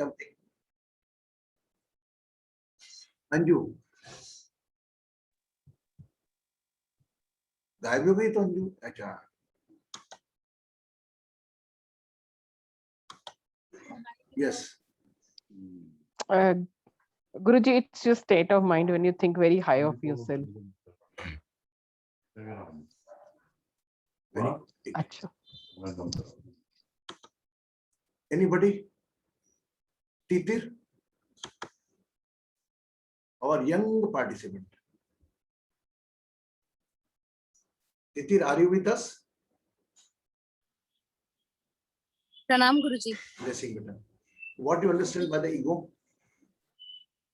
something. Anju गायब हो गई तो अंजू, अच्छा yes. Guruji, it's your state of mind when you think very high of yourself. Achha. Anybody? Titir, our young participant. Titir, are you with us? प्रणाम गुरुजी। Blessing बेटा. What do you understand by the ego?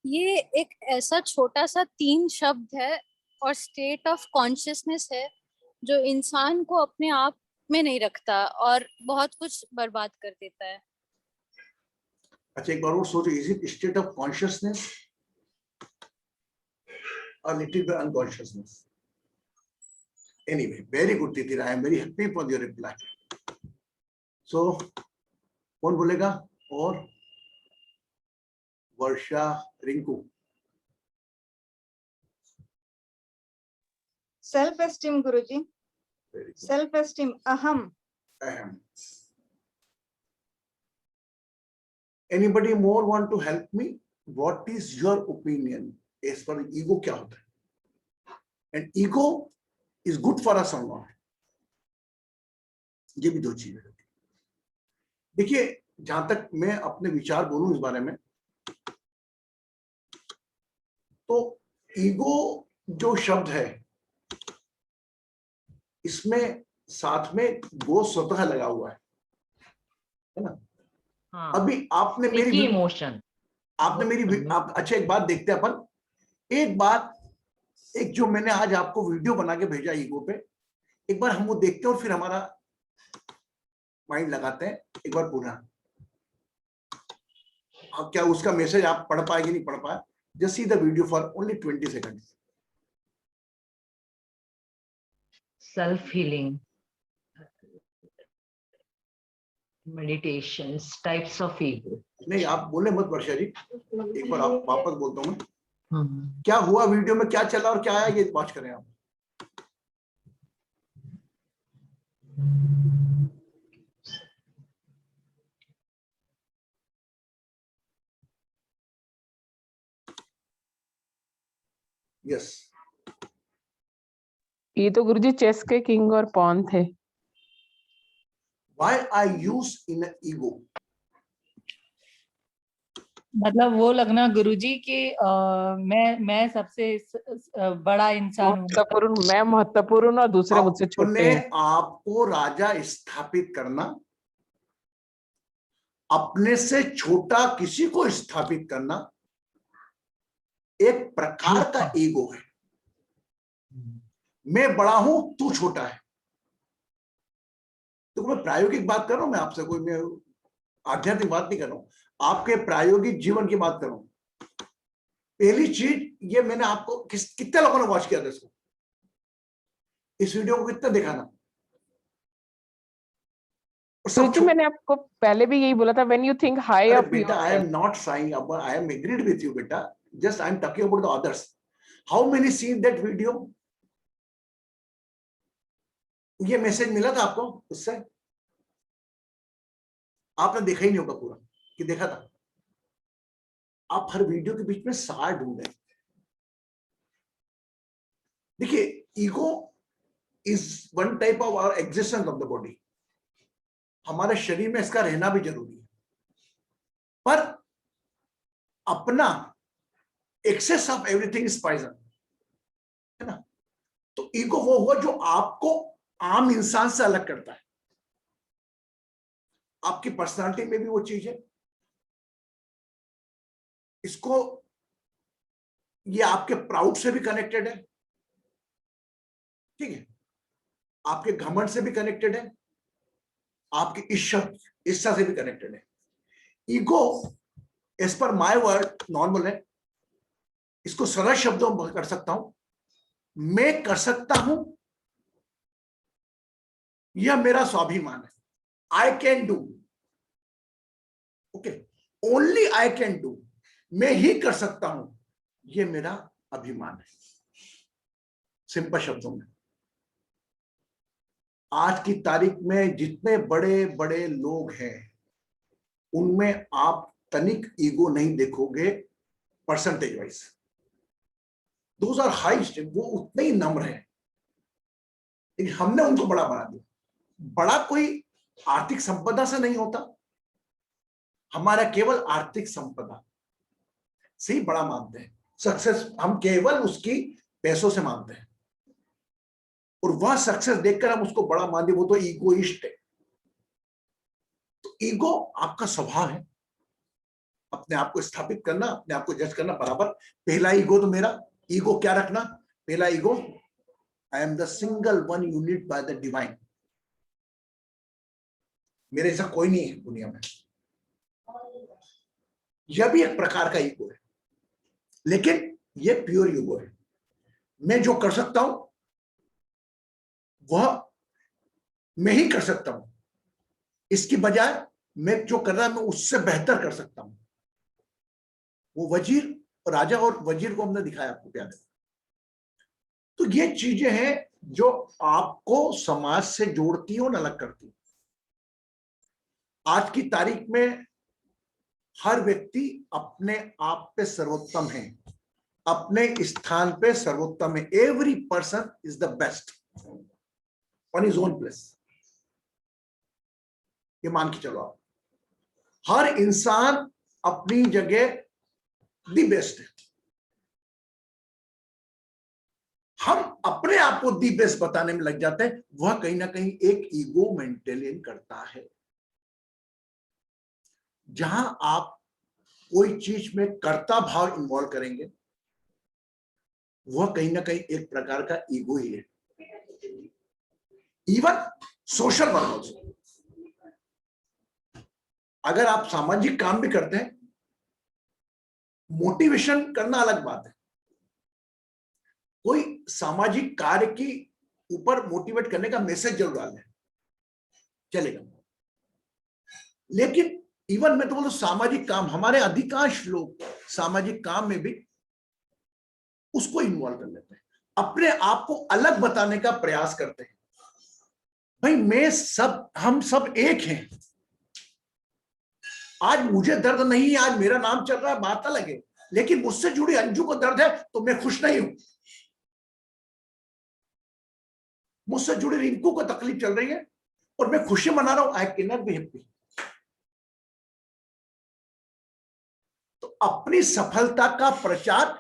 ये एक ऐसा छोटा सा 3 शब्द है और स्टेट ऑफ कॉन्शियसनेस है जो इंसान को अपने आप में नहीं रखता और बहुत कुछ बर्बाद कर देता है। अच्छा एक बार और सोचो, is it state of consciousness or little bit unconsciousness? Anyway, very good Titir, I am very happy for your reply. So कौन बोलेगा? और वर्षा, रिंकू। सेल्फ एस्टीम गुरुजी। सेल्फ एस्टीम अहम। अहम। Anybody more want to help me? What is your opinion as far as ego क्या होता है? And ego is good for us or not? ये भी दो चीजें हैं। देखिए, जहां तक मैं अपने विचार बोलूं इस बारे में, तो ईगो जो शब्द है, इसमें साथ में गो स्वतः लगा हुआ है ना? हाँ, अभी आपने मेरी इमोशन, आप अच्छा एक बात देखते हैं अपन, एक बात, एक जो मैंने आज आपको वीडियो बना के भेजा ईगो पे, एक बार हम वो देखते हैं और फिर हमारा माइंड लगाते हैं एक बार पूरा। क्या उसका मैसेज आप पढ़ पाएंगे? नहीं पढ़ पाए? Just see the video for only 20 seconds. Self healing, meditations, types of ego. नहीं आप बोले मत वर्षा जी, एक बार आप वापस बोलता हूँ मैं। क्या हुआ वीडियो में, क्या चला और क्या आया, ये वॉच करें आप। यस, ये तो गुरुजी चेस के किंग और पॉन थे। Why I use in ego? मतलब वो लगना गुरुजी कि मैं सबसे बड़ा इंसान हूँ, मैं महत्वपूर्ण और दूसरे मुझसे छोटे हैं। आपको राजा स्थापित करना, अपने से छोटा किसी को स्थापित करना, एक प्रकार का ईगो है। मैं बड़ा हूं, तू छोटा है। तो मैं प्रायोगिक बात कर रहा हूं, मैं आपसे कोई मैं आध्यात्मिक बात नहीं कर रहा हूं, आपके प्रायोगिक जीवन की बात कर रहा हूं। पहली चीज ये, मैंने आपको कितने लोगों ने वॉच किया था इसको, इस वीडियो को कितना देखा ना? मैंने आपको पहले भी यही बोला था, when you think high of बेटा, yourself. I am not saying about, I am agreed with you बेटा, just I am talking about the others. How many seen that video? ये मैसेज मिला था आपको उससे? आपने देखा ही नहीं होगा पूरा, कि देखा था? आप हर वीडियो के बीच में सार ढूंढे। देखिए, ego is one type of our existence of the body. हमारे शरीर में इसका रहना भी जरूरी है, पर अपना excess of everything is poison, है ना? तो ईगो वो हुआ जो आपको आम इंसान से अलग करता है। आपकी पर्सनालिटी में भी वो चीज है, इसको, ये आपके प्राउड से भी कनेक्टेड है, ठीक है, आपके घमंड से भी कनेक्टेड है, आपकी इच्छा से भी कनेक्टेड है। Ego as per my word normal है, इसको सरल शब्दों में कर सकता हूं, मैं कर सकता हूं, यह मेरा स्वाभिमान है। आई can do, okay, only I can do, मैं ही कर सकता हूं, ये मेरा अभिमान है। सिंपल शब्दों में, आज की तारीख में जितने बड़े बड़े लोग हैं उनमें आप तनिक ईगो नहीं देखोगे percentage wise. Those are highest, वो उतने ही नम्र हैं, लेकिन हमने उनको बड़ा बना दिया। बड़ा कोई आर्थिक संपदा से नहीं होता, हमारा केवल आर्थिक संपदा से ही बड़ा मानते हैं। सक्सेस हम केवल उसकी पैसों से मानते हैं, और वह सक्सेस देखकर हम उसको बड़ा मानते, वो तो ईगोइस्ट है। तो ईगो आपका स्वभाव है, अपने आप को स्थापित करना, अपने आप को जज करना बराबर। पहला ईगो तो मेरा ईगो क्या रखना, पहला ego, I am the single one unit by the divine, मेरे जैसा कोई नहीं है दुनिया में। यह भी एक प्रकार का ईगो है, लेकिन यह प्योर ईगो है। मैं जो कर सकता हूं वह मैं ही कर सकता हूं, इसकी बजाय मैं जो कर रहा मैं उससे बेहतर कर सकता हूं। वो वजीर, राजा और वजीर को हमने दिखाया आपको प्यारे। तो ये चीजें हैं जो आपको समाज से जोड़ती हो, न अलग करती। आज की तारीख में हर व्यक्ति अपने आप पे सर्वोत्तम है, अपने स्थान पे सर्वोत्तम है। Every person is the best on his own place. ये मान के चलो आप, हर इंसान अपनी जगह दी बेस्ट है। हम अपने आप को दी बेस्ट बताने में लग जाते हैं, वह कहीं ना कहीं एक ईगो मेंटेन करता है। जहां आप कोई चीज में कर्ता भाव इन्वॉल्व करेंगे, वह कहीं ना कहीं एक प्रकार का ईगो ही है। इवन सोशल वर्क ऑल्सो, अगर आप सामाजिक काम भी करते हैं, मोटिवेशन करना अलग बात है। कोई सामाजिक कार्य की ऊपर मोटिवेट करने का मैसेज जरूर डालें, चलेगा। लेकिन इवन मैं तो बोलूं सामाजिक काम, हमारे अधिकांश लोग सामाजिक काम में भी उसको इन्वॉल्व कर लेते हैं, अपने आप को अलग बताने का प्रयास करते हैं। भाई हम सब एक हैं। आज मुझे दर्द नहीं है, आज मेरा नाम चल रहा है, बात अलग है, लेकिन मुझसे जुड़ी अंजू को दर्द है तो मैं खुश नहीं हूं। मुझसे जुड़ी रिंकू को तकलीफ चल रही है और मैं खुशी मना रहा हूं, I can not be happy. तो अपनी सफलता का प्रचार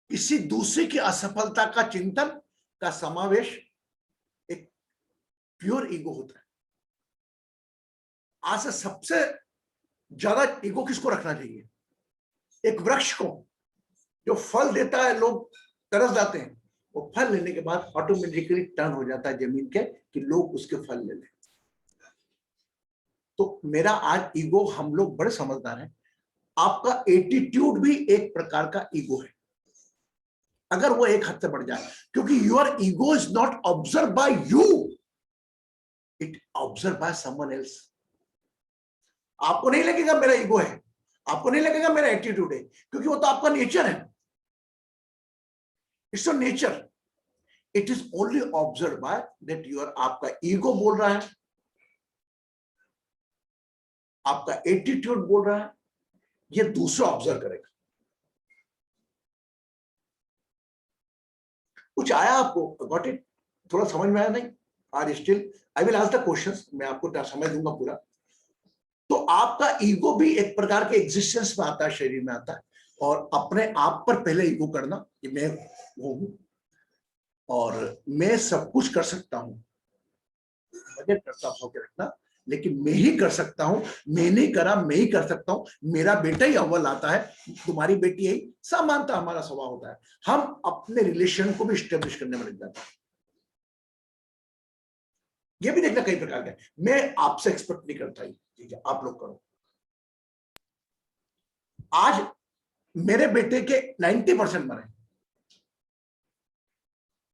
किसी दूसरे की असफलता का चिंतन का समावेश एक प्योर ईगो होता है। आज से सबसे ज्यादा ईगो किसको रखना चाहिए? एक वृक्ष को, जो फल देता है, लोग तरस जाते हैं, वो फल लेने के बाद ऑटोमेटिकली टर्न हो जाता है जमीन के कि लोग उसके फल ले लें। तो मेरा आज ईगो, हम लोग बड़े समझदार हैं, आपका एटीट्यूड भी एक प्रकार का ईगो है, अगर वो एक हद से बढ़ जाए, क्योंकि your ego is not observe by you, it observe by someone else. आपको नहीं लगेगा मेरा ईगो है, आपको नहीं लगेगा मेरा एटीट्यूड है, क्योंकि वो तो आपका नेचर है। It's your nature, it is only observe by that your. आपका ईगो बोल रहा है, आपका एटीट्यूड बोल रहा है, ये दूसरा ऑब्जर्व करेगा। कुछ आया आपको? Got it? थोड़ा समझ में आया? नहीं are still? I will ask the questions, मैं आपको समझ दूंगा पूरा। तो आपका ईगो भी एक प्रकार के एग्जिस्टेंस में आता है, शरीर में आता है, और अपने आप पर पहले ईगो करना कि मैं वो हूं और मैं सब कुछ कर सकता हूं, बजट करता होकर रखना, लेकिन मैं ही कर सकता हूं, मैंने करा, मैं ही कर सकता हूं, मेरा बेटा ही अव्वल आता है, तुम्हारी बेटी है, समानता हमारा स्वभाव होता है। हम अपने रिलेशन को भी स्टेब्लिश करने में लग जाते हैं। ये भी देखना कई प्रकार का है, मैं आपसे एक्सपेक्ट नहीं करता, ठीक है आप लोग करो। आज मेरे बेटे के 90% मरे,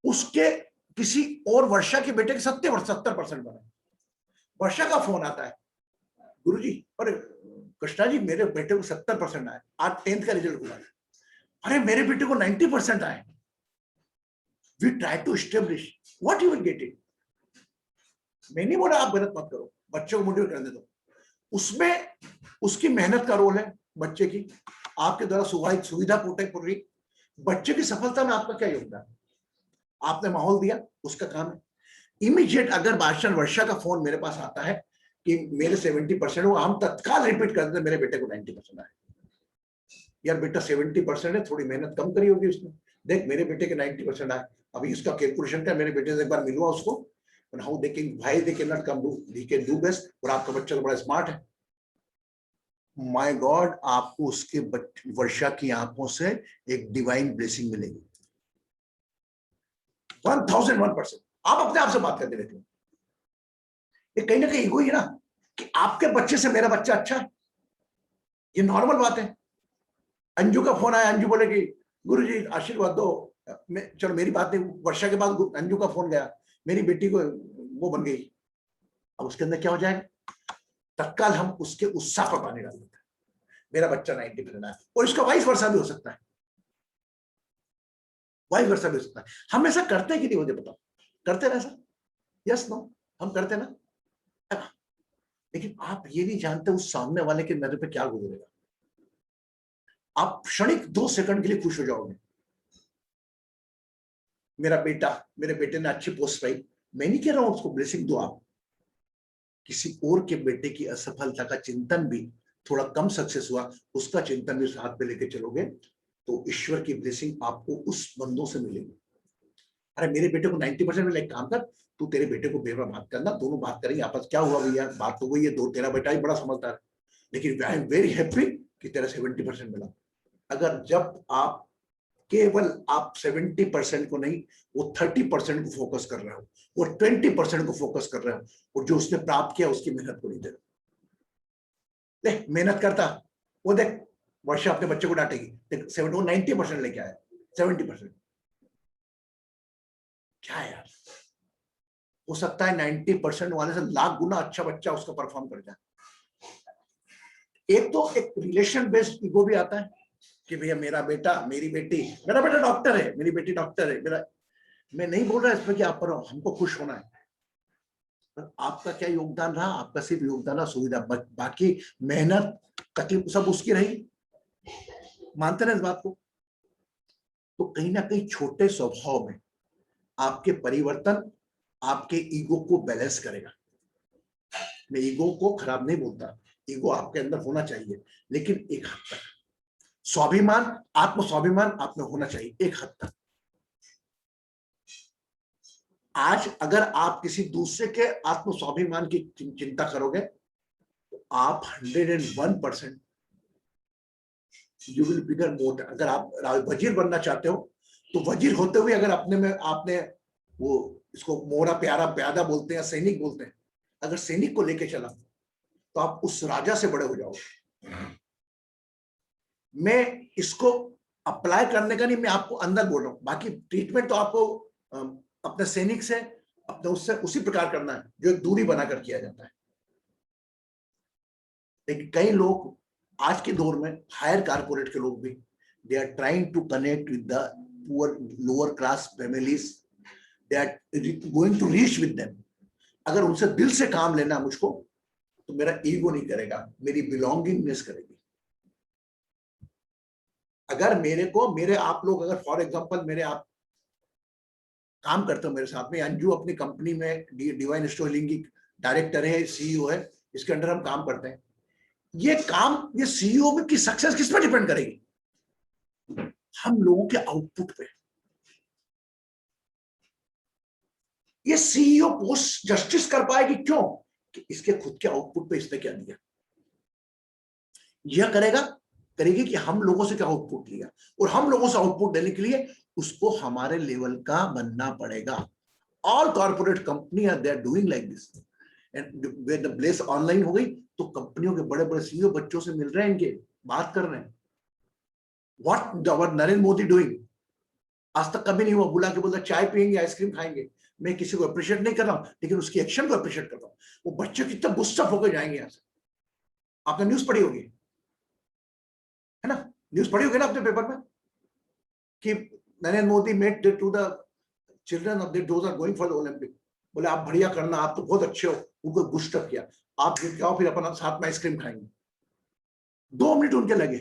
उसके किसी और वर्षा के बेटे के 70% मरे। वर्षा का फोन आता है, गुरुजी, अरे कृष्णा जी मेरे बेटे को 70% आए, आज 10th का रिजल्ट हुआ है, अरे मेरे बेटे को 90% आए, we try to establish what you will get it. मैं नहीं बोला आप गलत मत करो, बच्चे को मोटिवेट करने दो, उसमें उसकी मेहनत का रोल है, बच्चे की आपके द्वारा सुविधा पूरी, बच्चे की सफलता में आपका क्या योगदान? आपने माहौल दिया, उसका काम है। इमीडिएट अगर भाषण वर्षा का फोन मेरे पास आता है कि मेरे 70% हो, हम तत्काल रिपीट कर देते मेरे बेटे को 90% आए। यार बेटा 70% है, थोड़ी मेहनत कम करी होगी उसने, देख मेरे बेटे के 90% आए, अभी इसका कैलकुलेशन क्या, मेरे बेटे से एक बार मिलवा उसको, how they can, why they can not come do, he can do best, और आपका बच्चा तो बड़ा स्मार्ट है। माय गॉड, आपको उसके वर्षा की आंखों से एक डिवाइन ब्लेसिंग मिलेगी 1001%। आप अपने आप से बात करते रहते हो, ये कहीं ना कहीं ईगो ही ना, कि आपके बच्चे से मेरा बच्चा अच्छा है, ये नॉर्मल बात है। अंजू का फोन आया, अंजू बोले कि गुरुजी आशीर्वाद दो, चलो मेरी बात नहीं, वर्षा के बाद अंजू का फोन गया, मेरी बेटी को वो बन गई, अब उसके अंदर क्या हो जाएगा, तत्काल हम उसके उत्साह पर पानी डाल देते हैं, मेरा बच्चा 90% आया, और इसका वाइस वर्षा भी हो सकता है, वाइस वर्षा भी हो सकता है। हम ऐसा करते हैं कि नहीं, मुझे बताओ, करते ना ऐसा? यस नो, हम करते ना? लेकिन आप ये नहीं जानते उस सामने वाले के नजर पे क्या गुजरेगा। आप क्षणिक 2 सेकंड के लिए खुश हो जाओगे, मेरा बेटा, मेरे बेटे ने अच्छी पोस्ट पाई, मैं नहीं कह रहा हूं उसको ब्लेसिंग दो, आप किसी और के बेटे की असफलता का चिंतन भी, थोड़ा कम सक्सेस हुआ उसका चिंतन भी साथ में लेके चलोगे तो ईश्वर की ब्लेसिंग आपको उस बंदों से मिलेगी। अरे मेरे बेटे को 90% मिला, एक काम कर, तू तेरे बेटे को बेवा बात करना, दोनों बात करेंगे आपस, क्या हुआ भैया, बात तो वही है, दो तेरा बेटा ही बड़ा समझदार है, लेकिन आई एम वेरी हैप्पी कि तेरा 70% मिला। अगर जब आप केवल आप 70% को नहीं, वो 30% को फोकस कर रहे हो, वो 20% को फोकस कर रहे हो, और जो उसने प्राप्त किया उसकी मेहनत को नहीं दे रहे। देख मेहनत करता, वो देख वर्षा अपने बच्चे को डांटेगी, देख 90% लेके आया, 70% क्या है यार, हो सकता है 90% वाले से लाख गुना अच्छा बच्चा उसका परफॉर्म कर जाए। एक तो एक रिलेशन बेस्ड ईगो भी आता है कि भैया मेरा बेटा, मेरी बेटी, मेरा बेटा डॉक्टर है, मेरी बेटी डॉक्टर है, मेरा, मैं नहीं बोल रहा इसमें कि आप पर हमको खुश होना है, पर आपका क्या योगदान रहा, आपका सिर्फ योगदान रहा सुविधा, बाकी मेहनत तकलीफ सब उसकी रही, मानते ना इस बात को? तो कहीं ना कहीं छोटे स्वभाव में आपके परिवर्तन आपके ईगो को बैलेंस करेगा। मैं ईगो को खराब नहीं बोलता, ईगो आपके अंदर होना चाहिए, लेकिन एक हद तक। स्वाभिमान, आत्म स्वाभिमान आप में होना चाहिए एक हद तक। आज अगर आप किसी दूसरे के आत्म स्वाभिमान की चिंता करोगे तो आप 101% यू विल बिकम मोर। अगर आप वजीर बनना चाहते हो तो वजीर होते हुए अगर अपने में आपने वो, इसको मोरा प्यारा प्यादा बोलते हैं या सैनिक बोलते हैं, अगर सैनिक को लेके चला तो आप उस राजा से बड़े हो जाओगे। मैं इसको अप्लाई करने का नहीं, मैं आपको अंदर बोल रहा हूं, बाकी ट्रीटमेंट तो आपको अपने सैनिक से, अपने उससे उसी प्रकार करना है जो एक दूरी बनाकर किया जाता है। लेकिन कई लोग आज के दौर में, हायर कारपोरेट के लोग भी, they are trying to connect with the poor lower class families, they are going to reach with them. अगर उनसे दिल से काम लेना मुझको, तो मेरा ईगो नहीं करेगा, मेरी बिलोंगिंगनेस करेगी। अगर मेरे को, मेरे आप लोग अगर फॉर एग्जांपल मेरे आप काम करते हो मेरे साथ में, अंजू अपनी कंपनी में डिवाइन स्टोरलिंग की डायरेक्टर है, सीईओ है, इसके अंडर हम काम करते हैं, ये काम, ये सीईओ की सक्सेस किस पर डिपेंड करेगी? हम लोगों के आउटपुट पे। ये सीईओ पोस्ट जस्टिस कर पाएगी, क्यों? कि इसके खुद के आउटपुट पे इसने क्या दिया। यह करेगी कि हम लोगों से क्या आउटपुट लिया, और हम लोगों से आउटपुट देने के लिए उसको हमारे लेवल का बनना पड़ेगा। All corporate company are they are doing like this, and when the bless online हो गई तो कंपनियों के बड़े बड़े सीईओ बच्चों से मिल रहे हैं, इनके बात कर रहे हैं। What Narendra Modi doing? आज तक कभी नहीं हुआ बुला के बोलता चाय पियेंगे, आइसक्रीम खाएंगे। मैं किसी को अप्रिशिएट नहीं कर रहा हूं, लेकिन उसकी एक्शन को अप्रिशिएट कर रहा हूं। वो बच्चे कितना बुस्टअप होकर जाएंगे यहाँ से। आपने न्यूज पढ़ी होगी, है ना? न्यूज पढ़ी होगी ना अपने पेपर में कि Narendra Modi met to the children of those are going for the Olympic, बोले आप बढ़िया करना, आप तो बहुत अच्छे हो, उनको गुस्टअप किया, आप जीत के आओ फिर अपन साथ में आइसक्रीम खाएंगे। 2 मिनट उनके लगे,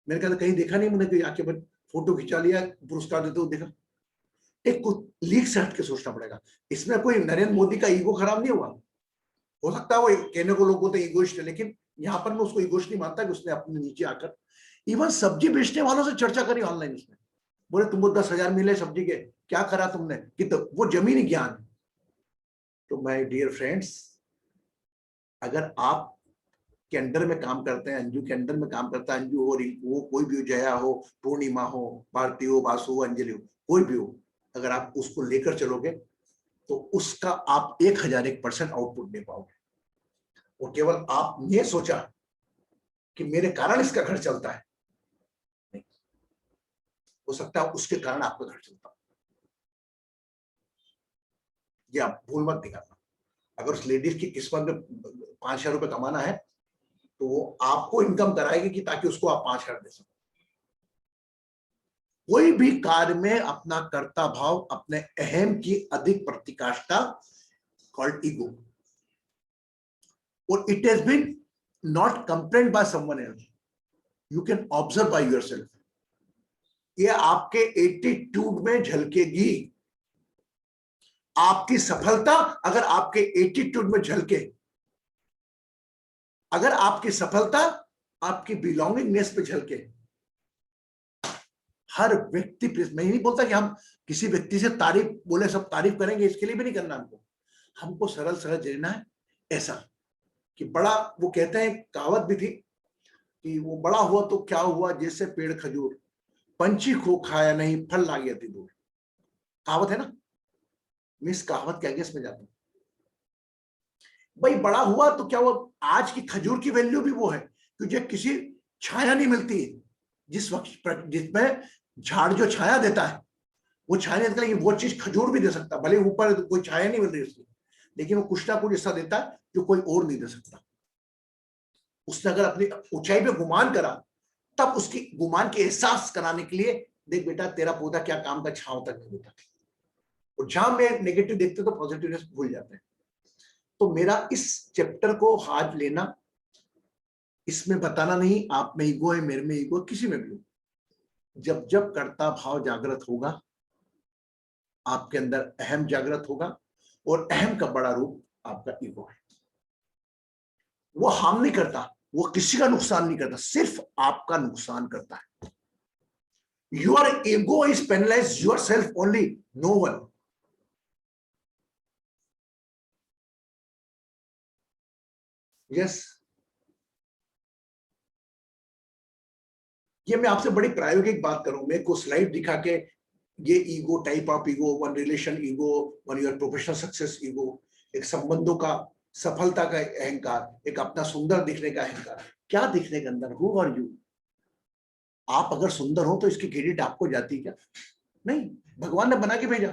मैंने कहा कहीं देखा नहीं, मैंने कहीं आके फोटो खिंचा लिया, पुरस्कार देते हुए देखा। एक लीक से हट के सोचना पड़ेगा, इसमें कोई नरेंद्र मोदी का ईगो खराब नहीं हुआ, हो सकता है वो कहने को लोग बोलते ईगोइस्ट है, लेकिन यहाँ पर मैं उसको ईगोइस्ट नहीं मानता कि उसने अपने नीचे आकर इवन सब्जी बेचने वालों से चर्चा करी ऑनलाइन, उसने बोले तुमको 10,000 मिले सब्जी के, क्या करा तुमने, कि तो वो जमीनी ज्ञान। तो माय डियर फ्रेंड्स, अगर आप के अंडर में काम करते हैं, अंजू के अंडर में काम करता है, अंजू हो, वो कोई भी हो, जया हो, पूर्णिमा हो, भारती हो, बासु हो, अंजलि हो, कोई भी हो, अगर आप उसको लेकर चलोगे तो उसका आप 1001% आउटपुट दे पाओगे। और केवल आपने सोचा कि मेरे कारण इसका घर चलता है, नहीं, हो सकता है उसके कारण आपका घर चलता हो, ये आप भूल मत निकालना। अगर उस लेडीज की किस्मत में 5,000 रुपए कमाना है तो वो आपको इनकम कराएगी कि ताकि उसको आप 5,000 दे सको। कोई भी कार्य में अपना कर्ता भाव, अपने अहम की अधिक प्रतिकाष्ठा, कॉल्ड ईगो, और it has been not complained by someone else, you can observe by yourself. ये आपके एटीट्यूड में झलकेगी। आपकी सफलता अगर आपके एटीट्यूड में झलके, अगर आपकी सफलता आपकी बिलोंगिंगनेस पे झलके, हर व्यक्ति, मैं नहीं बोलता कि हम किसी व्यक्ति से तारीफ बोले सब तारीफ करेंगे, इसके लिए भी नहीं करना हमको सरल सरल जीना है। ऐसा कि बड़ा, वो कहते हैं, कहावत भी थी कि वो बड़ा हुआ तो क्या हुआ, जैसे पेड़ खजूर, पंछी को खाया नहीं, फल ला गया थी दूर। कहावत है ना, मैं इस कहावत के अगेंस्ट में जाता हूं। भाई बड़ा हुआ तो क्या हुआ, आज की खजूर की वैल्यू भी वो है क्योंकि किसी छाया नहीं मिलती है, जिस वक्त जिसमें झाड़ जो छाया देता है वो छाया नहीं देता, वो चीज खजूर भी दे सकता, भले ऊपर तो कोई छाया नहीं मिल रही उसकी, लेकिन वो कुछ ना कुछ ऐसा देता है जो कोई और नहीं दे सकता। उसने अगर अपनी ऊंचाई पे गुमान करा, तब उसकी गुमान के एहसास कराने के लिए, देख बेटा तेरा पौधा क्या काम का, छांव तक नहीं देता। और जहां में नेगेटिव देखते तो पॉजिटिवनेस भूल जाते हैं। तो मेरा इस चैप्टर को हाथ लेना, इसमें बताना नहीं आप में ईगो है, मेरे में ईगो है, किसी में भी हो, जब जब कर्ता भाव जागृत होगा, आपके अंदर अहम जागृत होगा, और अहम का बड़ा रूप आपका ईगो है। वो हार्म नहीं करता, वो किसी का नुकसान नहीं करता, सिर्फ आपका नुकसान करता है। Your ego is penalise yourself only, no one. Yes, ये मैं आपसे बड़ी प्रायोगिक बात करूं, मैं को स्लाइड दिखा के ये ego, type of ego, one relation ego, one your professional success ego, एक संबंधों का, सफलता का अहंकार, एक अपना सुंदर दिखने का अहंकार, क्या दिखने के अंदर, हु आर यू। आप अगर सुंदर हो तो इसकी क्रेडिट आपको जाती क्या? नहीं, भगवान ने बना के भेजा,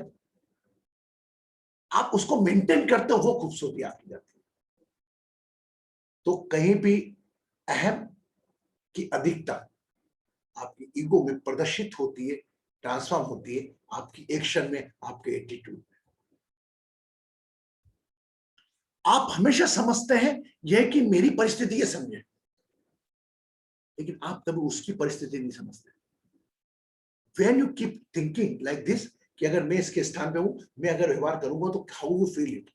आप उसको मेंटेन करते हो, वो खूबसूरती आपकी जाती है। तो कहीं भी अहम की अधिकता आपकी ईगो में प्रदर्शित होती है, ट्रांसफॉर्म होती है आपकी एक्शन में, आपके एटीट्यूड में। आप हमेशा समझते हैं यह कि मेरी परिस्थिति ये समझे, लेकिन आप कभी उसकी परिस्थिति नहीं समझते। When you keep thinking like this कि अगर मैं इसके स्थान पे हूं, मैं अगर व्यवहार करूंगा तो how you feel it,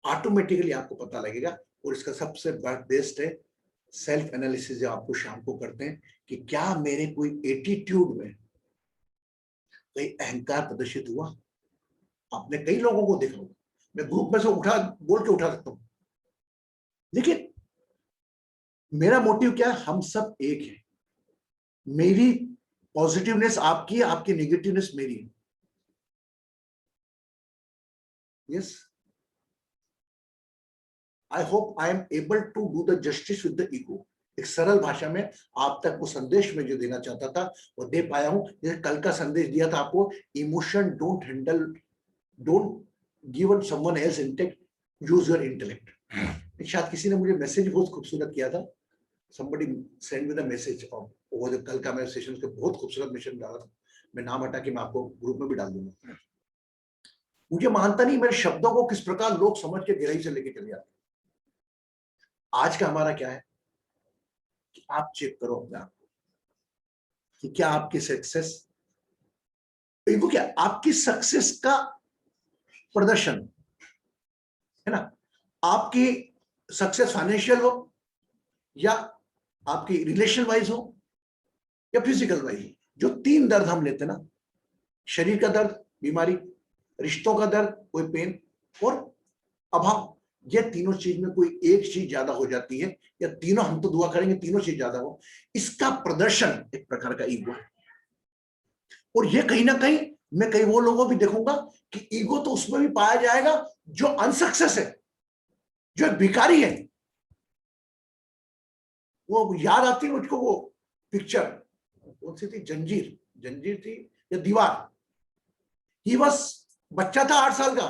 automatically आपको पता लगेगा। और इसका सबसे बेस्ट है सेल्फ एनालिसिस, जो आपको शाम को करते हैं कि क्या मेरे कोई एटीट्यूड में कोई अहंकार प्रदर्शित हुआ। आपने कई लोगों को देखा होगा, मैं ग्रुप में से उठा बोल के उठा सकता हूं, लेकिन मेरा मोटिव क्या है, हम सब एक है। मेरी पॉजिटिवनेस आपकी है, आपकी नेगेटिवनेस मेरी है। Yes, I hope I am able to do the justice with the ego. एक सरल भाषा में आप तक वो संदेश में जो देना चाहता था वो दे पाया हूं। जैसे कल का संदेश दिया था आपको, emotion don't handle, don't give someone else intact, use your intellect. शायद किसी ने मुझे मैसेज बहुत खूबसूरत किया था, somebody send me the message और वो जो कल का मेरा सेशन के बहुत खूबसूरत मिशन डाला था, मैं नाम हटा के मैं आपको ग्रुप में भी डाल दूंगा। मुझे मानता नहीं मेरे शब्दों को किस प्रकार लोग समझ के गहराई से लेके चले जाते। आज का हमारा क्या है कि आप चेक करो अपने आप को कि क्या आपकी सक्सेस, वो क्या आपकी सक्सेस का प्रदर्शन है ना, आपकी सक्सेस फाइनेंशियल हो या आपकी रिलेशन वाइज हो या फिजिकल वाइज, जो 3 दर्द हम लेते ना, शरीर का दर्द बीमारी, रिश्तों का दर्द कोई पेन और अभाव, ये तीनों चीज में कोई एक चीज ज्यादा हो जाती है या तीनों, हम तो दुआ करेंगे तीनों चीज ज्यादा हो, इसका प्रदर्शन एक प्रकार का ईगो है। और ये कहीं ना कहीं मैं कई वो लोगों भी देखूंगा कि ईगो तो उसमें भी पाया जाएगा जो अनसक्सेस है, जो एक भिखारी है। वो याद आती है मुझको वो पिक्चर, कौन सी थी, जंजीर थी या दीवार। ही बस बच्चा था 8 साल का,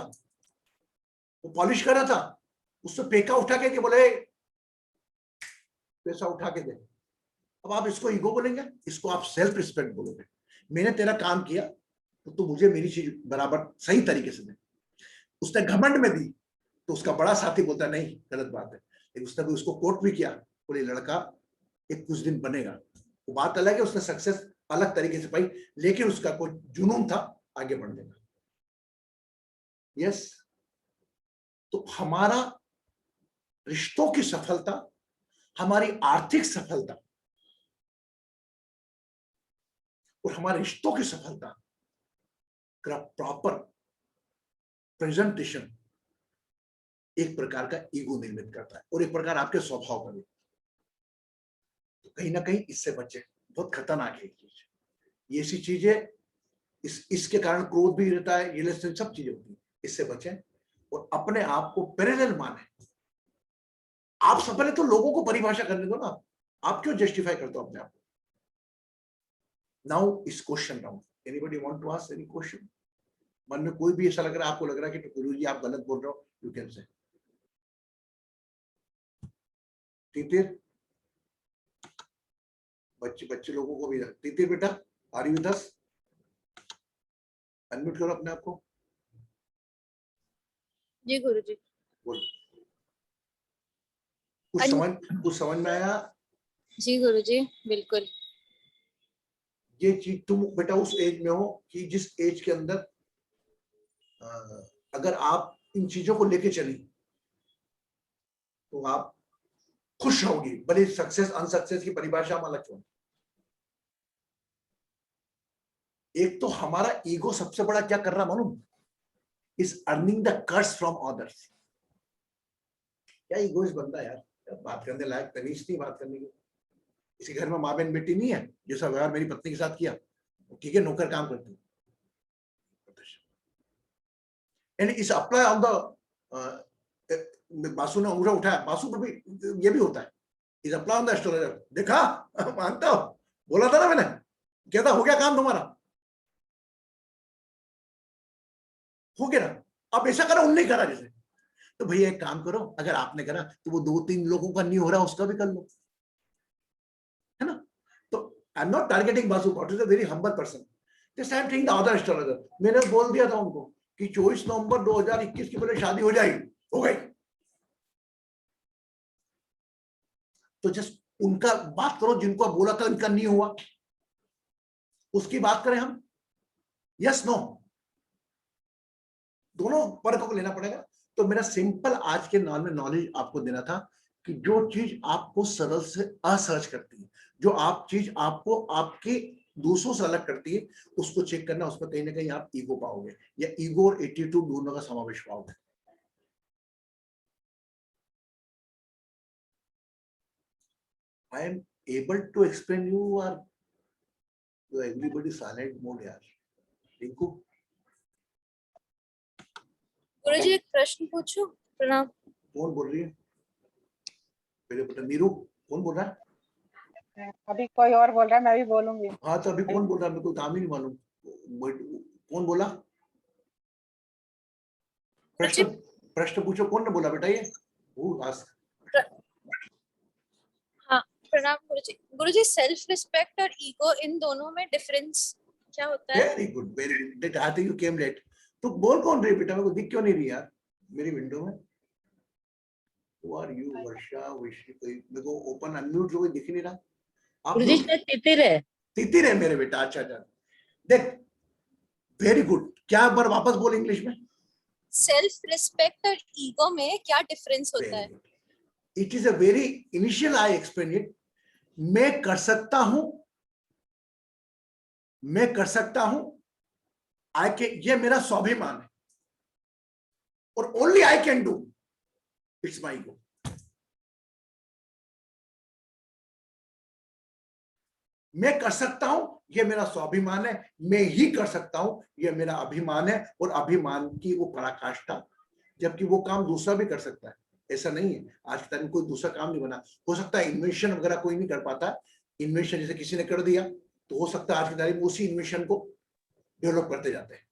वो पॉलिश कर रहा था, उससे पेका उठा के बोले पैसा उठा के दे। अब आप इसको ईगो बोलेंगे, इसको आप सेल्फ रिस्पेक्ट बोलोगे। मैंने तेरा काम किया तो तू मुझे मेरी चीज बराबर सही तरीके से दे। उसने घमंड में दी तो उसका बड़ा साथी बोलता नहीं गलत बात है, लेकिन उसने भी उसको कोट भी किया, बोले लड़का एक कुछ दिन बनेगा। वो बात अलग है, उसने सक्सेस अलग तरीके से पाई, लेकिन उसका कोई जुनून था आगे बढ़ने का। यस, तो हमारा रिश्तों की सफलता, हमारी आर्थिक सफलता और हमारे रिश्तों की सफलता का प्रॉपर प्रेजेंटेशन एक प्रकार का ईगो निर्मित करता है और एक प्रकार आपके स्वभाव का भी। तो कहीं ना कहीं इससे बचे, बहुत खतरनाक है चीज, ये ऐसी चीज है, इसके कारण क्रोध भी रहता है, ये सब चीजें होती है, इससे बचें और अपने आप को पैरेलल माने। आप सब पहले तो लोगों को परिभाषा करने दो ना, आप क्यों जस्टिफाई करते हो अपने आप को। नाउ इस question round, anybody want to ask any question? मन में कोई भी ऐसा लग रहा है, आपको लग रहा है कि गुरुजी आप गलत बोल रहे हो, यू कैन से। तीतिर, बच्चे लोगों को भी, तीतिर बेटा are you with us? Unmute करो अपने आप को। जी गुरुजी। बोलो, कुछ समझ में आया? जी गुरुजी, बिल्कुल। ये चीज तुम बेटा उस एज में हो कि जिस एज के अंदर अगर आप इन चीजों को लेके चली तो आप खुश रहोगी, भले सक्सेस अनसक्सेस की परिभाषा हम अलग छोड़। एक तो हमारा ईगो सबसे बड़ा क्या कर रहा मालूम, is earning the curse from others. क्या ईगो इस बंदा यार, बात करने लायक तमीज नहीं बात करने की। इसी घर में माँ बहन बेटी नहीं है, जैसा व्यवहार मेरी पत्नी के साथ किया, ठीक है नौकर काम करती, एंड इस अप्लाई ऑन द, बासु ने उंगली उठाया, बासु पर भी ये भी होता है, is apply on the astrologer. देखा मानता हो, बोला था ना मैंने, कहता हो गया काम तुम्हारा, हो गया ना। अब ऐसा करा, उनने करा जैसे, तो भैया एक काम करो, अगर आपने करा तो वो 2-3 लोगों का नहीं हो रहा उसका भी कर लो, है ना। तो I am not targeting Basu, but is a very humble person, this I am thinking the other astrologer. मैंने बोल दिया था उनको कि 24 नवंबर 2021 की पहले शादी हो जाएगी, हो गई। तो जस्ट उनका बात करो, जिनको बोला था इनका नहीं हुआ, उसकी बात करें हम, यस नो, दोनों वर्गों को लेना पड़ेगा। तो मेरा सिंपल आज के नॉलेज आपको देना था कि जो चीज आपको सरल से असहज करती है, जो आप चीज आपको आपके दूसरों से अलग करती है, उसको चेक करना, उसमें कहीं ना कहीं आप ईगो पाओगे या ईगो और एटीट्यूड दोनों का समावेश पाओगे। I am able to explain you or everybody silent mode यार? रिंकू, गुरुजी एक प्रश्न पूछूं? प्रणाम। कौन बोल रही है? मेरे बेटा नीरू, कौन बोल रहा है? अभी कोई और बोल रहा है, मैं भी बोलूंगी। हाँ तो अभी कौन बोल रहा है, मेरे को काम ही नहीं मालूम, कौन बोला प्रश्न? प्रश्न पूछो, कौन ने बोला बेटा ये? वो हाँ, प्रणाम गुरुजी। गुरुजी, सेल्फ रिस्पेक्ट और ईगो, इन दोनों में डिफरेंस क्या होता है? Very good, very good. I think you came late. तो बोल कौन रही बेटा? मेरे को दिख क्यों नहीं रही यार मेरी विंडो में? Who are you? वर्षा, विश्व, कोई मेरे को ओपन अनम्यूट जो कोई दिख नहीं रहा। आप गुरुजी शायद तितिर है। तितिर है मेरे बेटा। अच्छा अच्छा, देख, वेरी गुड। क्या एक बार वापस बोल इंग्लिश में। सेल्फ रिस्पेक्ट और ईगो में क्या डिफरेंस होता है? It is a very initial, I explain it. मैं कर सकता हूं, मैं कर सकता हूं, आई कैन, ये मेरा स्वाभिमान है, और only I can do, it's my ego. मैं कर सकता हूं, ये मेरा स्वाभिमान है, मैं ही कर सकता हूं, ये मेरा अभिमान है, और अभिमान की वो पराकाष्ठा, जबकि वो काम दूसरा भी कर सकता है। ऐसा नहीं है आज के टाइम में कोई दूसरा काम नहीं बना। हो सकता है इन्वेंशन वगैरह कोई नहीं कर पाता, इन्वेंशन जैसे किसी ने कर दिया तो हो सकता है आज के टाइम में उसी इन्वेंशन को डेवलप करते जाते हैं।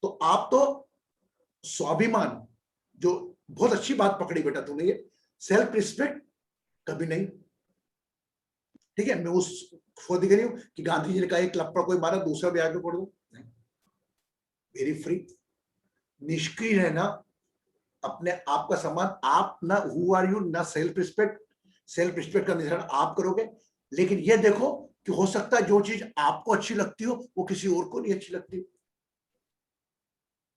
तो आप तो स्वाभिमान, जो बहुत अच्छी बात पकड़ी बेटा तूने, ये सेल्फ रिस्पेक्ट कभी नहीं। ठीक है, मैं उस खोद करी हूं कि गांधी जी ने कहा एक लप्पड़ कोई मारा दूसरा भी आगे पढ़ दो, वेरी फ्री, निष्क्रिय रहना, अपने आप का सम्मान। आप ना हु आर यू, ना सेल्फ रिस्पेक्ट। सेल्फ रिस्पेक्ट का निर्धारण आप करोगे, लेकिन ये देखो कि हो सकता है जो चीज आपको अच्छी लगती हो वो किसी और को नहीं अच्छी लगती।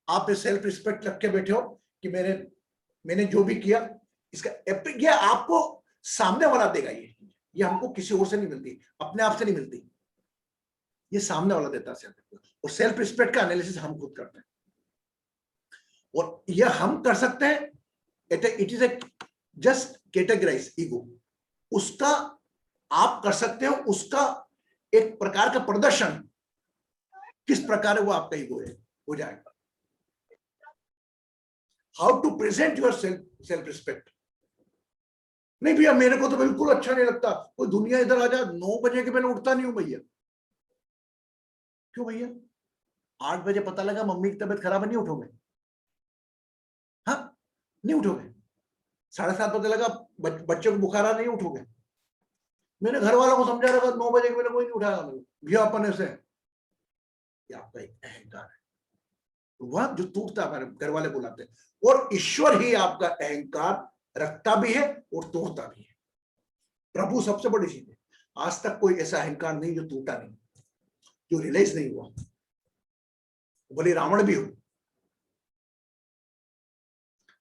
आप सेल्फ रिस्पेक्ट रख के बैठे हो कि मैंने जो भी किया इसका ये आपको सामने वाला देगा, ये हमको किसी और से नहीं मिलती, अपने आप से नहीं मिलती, ये सामने वाला देता है। और सेल्फ रिस्पेक्ट का एनालिसिस हम खुद करते हैं, और ये हम कर सकते हैं। It is a just categorise ego, उसका आप कर सकते हो, उसका एक प्रकार का प्रदर्शन किस प्रकार है वो आपका ईगो है हो जाएगा। How to present your self respect. नहीं भैया मेरे को तो बिल्कुल अच्छा नहीं लगता, कोई दुनिया इधर आ जाए 9 बजे के मैंने उठता नहीं हूं भैया। क्यों भैया? 8 बजे पता लगा मम्मी की तबीयत खराब है, नहीं उठोगे? हाँ, नहीं उठोगे। 7:30 पता लगा बच्चे को बुखार आ, नहीं उठोगे? मैंने घर वालों को समझा रखा 9 बजे मैंने कोई नहीं उठाया भैया अपने से। ये आपका एक अहंकार है, वह जो टूटता है घर वाले बुलाते हैं, और ईश्वर ही आपका अहंकार रखता भी है और तोड़ता भी है। प्रभु सबसे बड़ी चीज है, आज तक कोई ऐसा अहंकार नहीं जो टूटा नहीं, जो रियलाइज नहीं हुआ, भले रावण भी हो।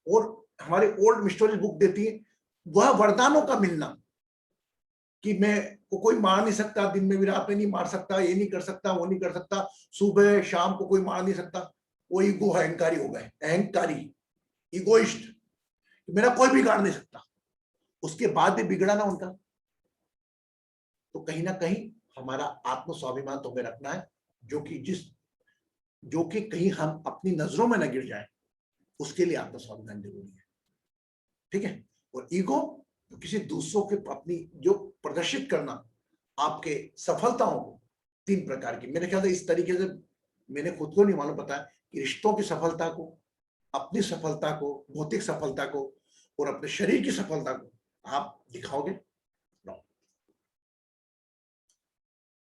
और हमारी ओल्ड मिस्टोरीज बुक देती है वह वरदानों का मिलना, कि मैं को कोई मार नहीं सकता, दिन में भी रात में नहीं मार सकता, ये नहीं कर सकता, वो नहीं कर सकता, सुबह शाम को कोई मार नहीं सकता। वो ईगो अहंकारी हो गए, अहंकारी, इगोइस्ट, मेरा कोई बिगाड़ नहीं सकता। उसके बाद भी बिगड़ा ना उनका। तो कहीं ना कहीं हमारा आत्म स्वाभिमान तो हमें रखना है, जो कि कहीं हम अपनी नजरों में न गिर जाए, उसके लिए आत्म स्वाभिमान जरूरी है। ठीक है। और ईगो तो किसी दूसरों के अपनी जो प्रदर्शित करना आपके सफलताओं को 3 प्रकार की, मेरे ख्याल से इस तरीके से मैंने खुद को नहीं मालूम पता है कि रिश्तों की सफलता को, अपनी सफलता को, भौतिक सफलता को और अपने शरीर की सफलता को आप दिखाओगे।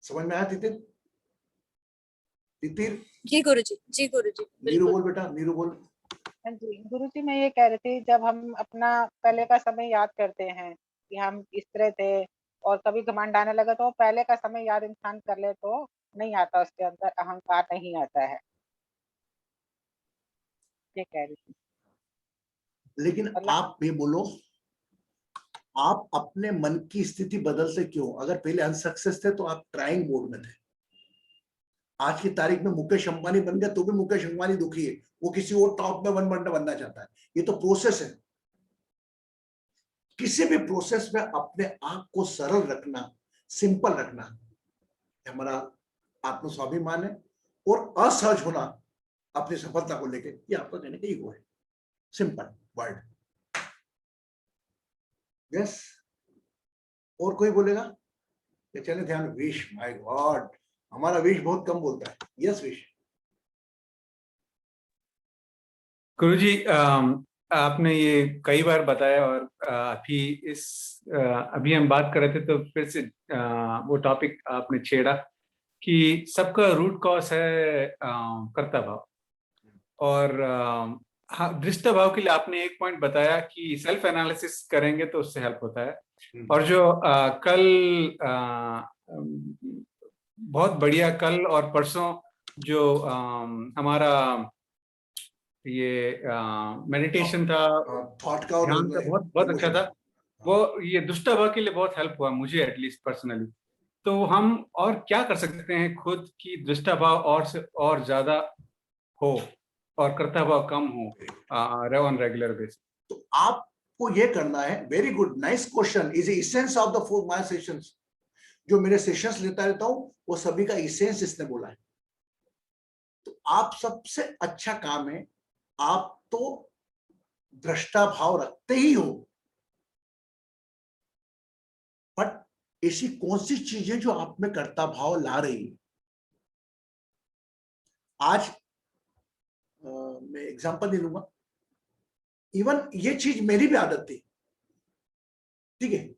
समझ में आया तितिर? तितिर? जी गुरुजी, जी गुरुजी। नीरू बोल बेटा, नीरू बोल। हाँ जी गुरुजी, मैं ये कह रही थी, जब हम अपना पहले का समय याद करते हैं कि हम इस तरह थे, और कभी घमंड आने लगा, तो पहले का समय याद इंसान कर ले तो नहीं आता, उसके अंदर अहंकार नहीं आता है, ये कह रही थी। लेकिन आप ये बोलो, आप अपने मन की स्थिति बदलते क्यों? अगर पहले अनसक्सेस थे तो आप ट्राइंग मोड में थे। आज की तारीख में मुकेश अंबानी बन गया तो भी मुकेश अंबानी दुखी है, वो किसी और टॉप में बनना चाहता है। ये तो प्रोसेस है। किसी भी प्रोसेस में अपने आप को सरल रखना, सिंपल रखना हमारा आत्म स्वाभिमान है, और असहज होना अपनी सफलता को लेकर, ये आपका कहने का ईगो है। Simple word. यस, और कोई बोलेगा? चले ध्यान, विश, माय गॉड, हमारा विश बहुत कम बोलता है। Yes wish. गुरुजी, आपने ये कई बार बताया और अभी हम बात कर रहे थे तो फिर से वो टॉपिक आपने छेड़ा कि सबका रूट कॉज है कर्ता भाव। और हाँ, दृष्टा भाव के लिए आपने एक पॉइंट बताया कि सेल्फ एनालिसिस करेंगे तो उससे हेल्प होता है। और जो कल बहुत बढ़िया, कल और परसों जो हमारा ये मेडिटेशन था, थॉट का और ध्यान का, बहुत बहुत अच्छा था वो। ये दुष्टा भाव के लिए बहुत हेल्प हुआ मुझे, एटलीस्ट पर्सनली। तो हम और क्या कर सकते हैं खुद की दृष्टा भाव और से और ज्यादा हो और कर्ता भाव कम हो ऑन रेगुलर बेसिस? तो आपको ये करना है, very good, nice question, is essence of the 4 my sessions. जो मेरे सेशंस लेता रहता हूं वो सभी का एसेंस इसने बोला है। तो आप सबसे अच्छा काम है, आप तो दृष्टा भाव रखते ही हो, बट ऐसी कौन सी चीजें जो आप में कर्ता भाव ला रही है? आज मैं एग्जांपल ले लूंगा, इवन ये चीज मेरी भी आदत थी, ठीक है।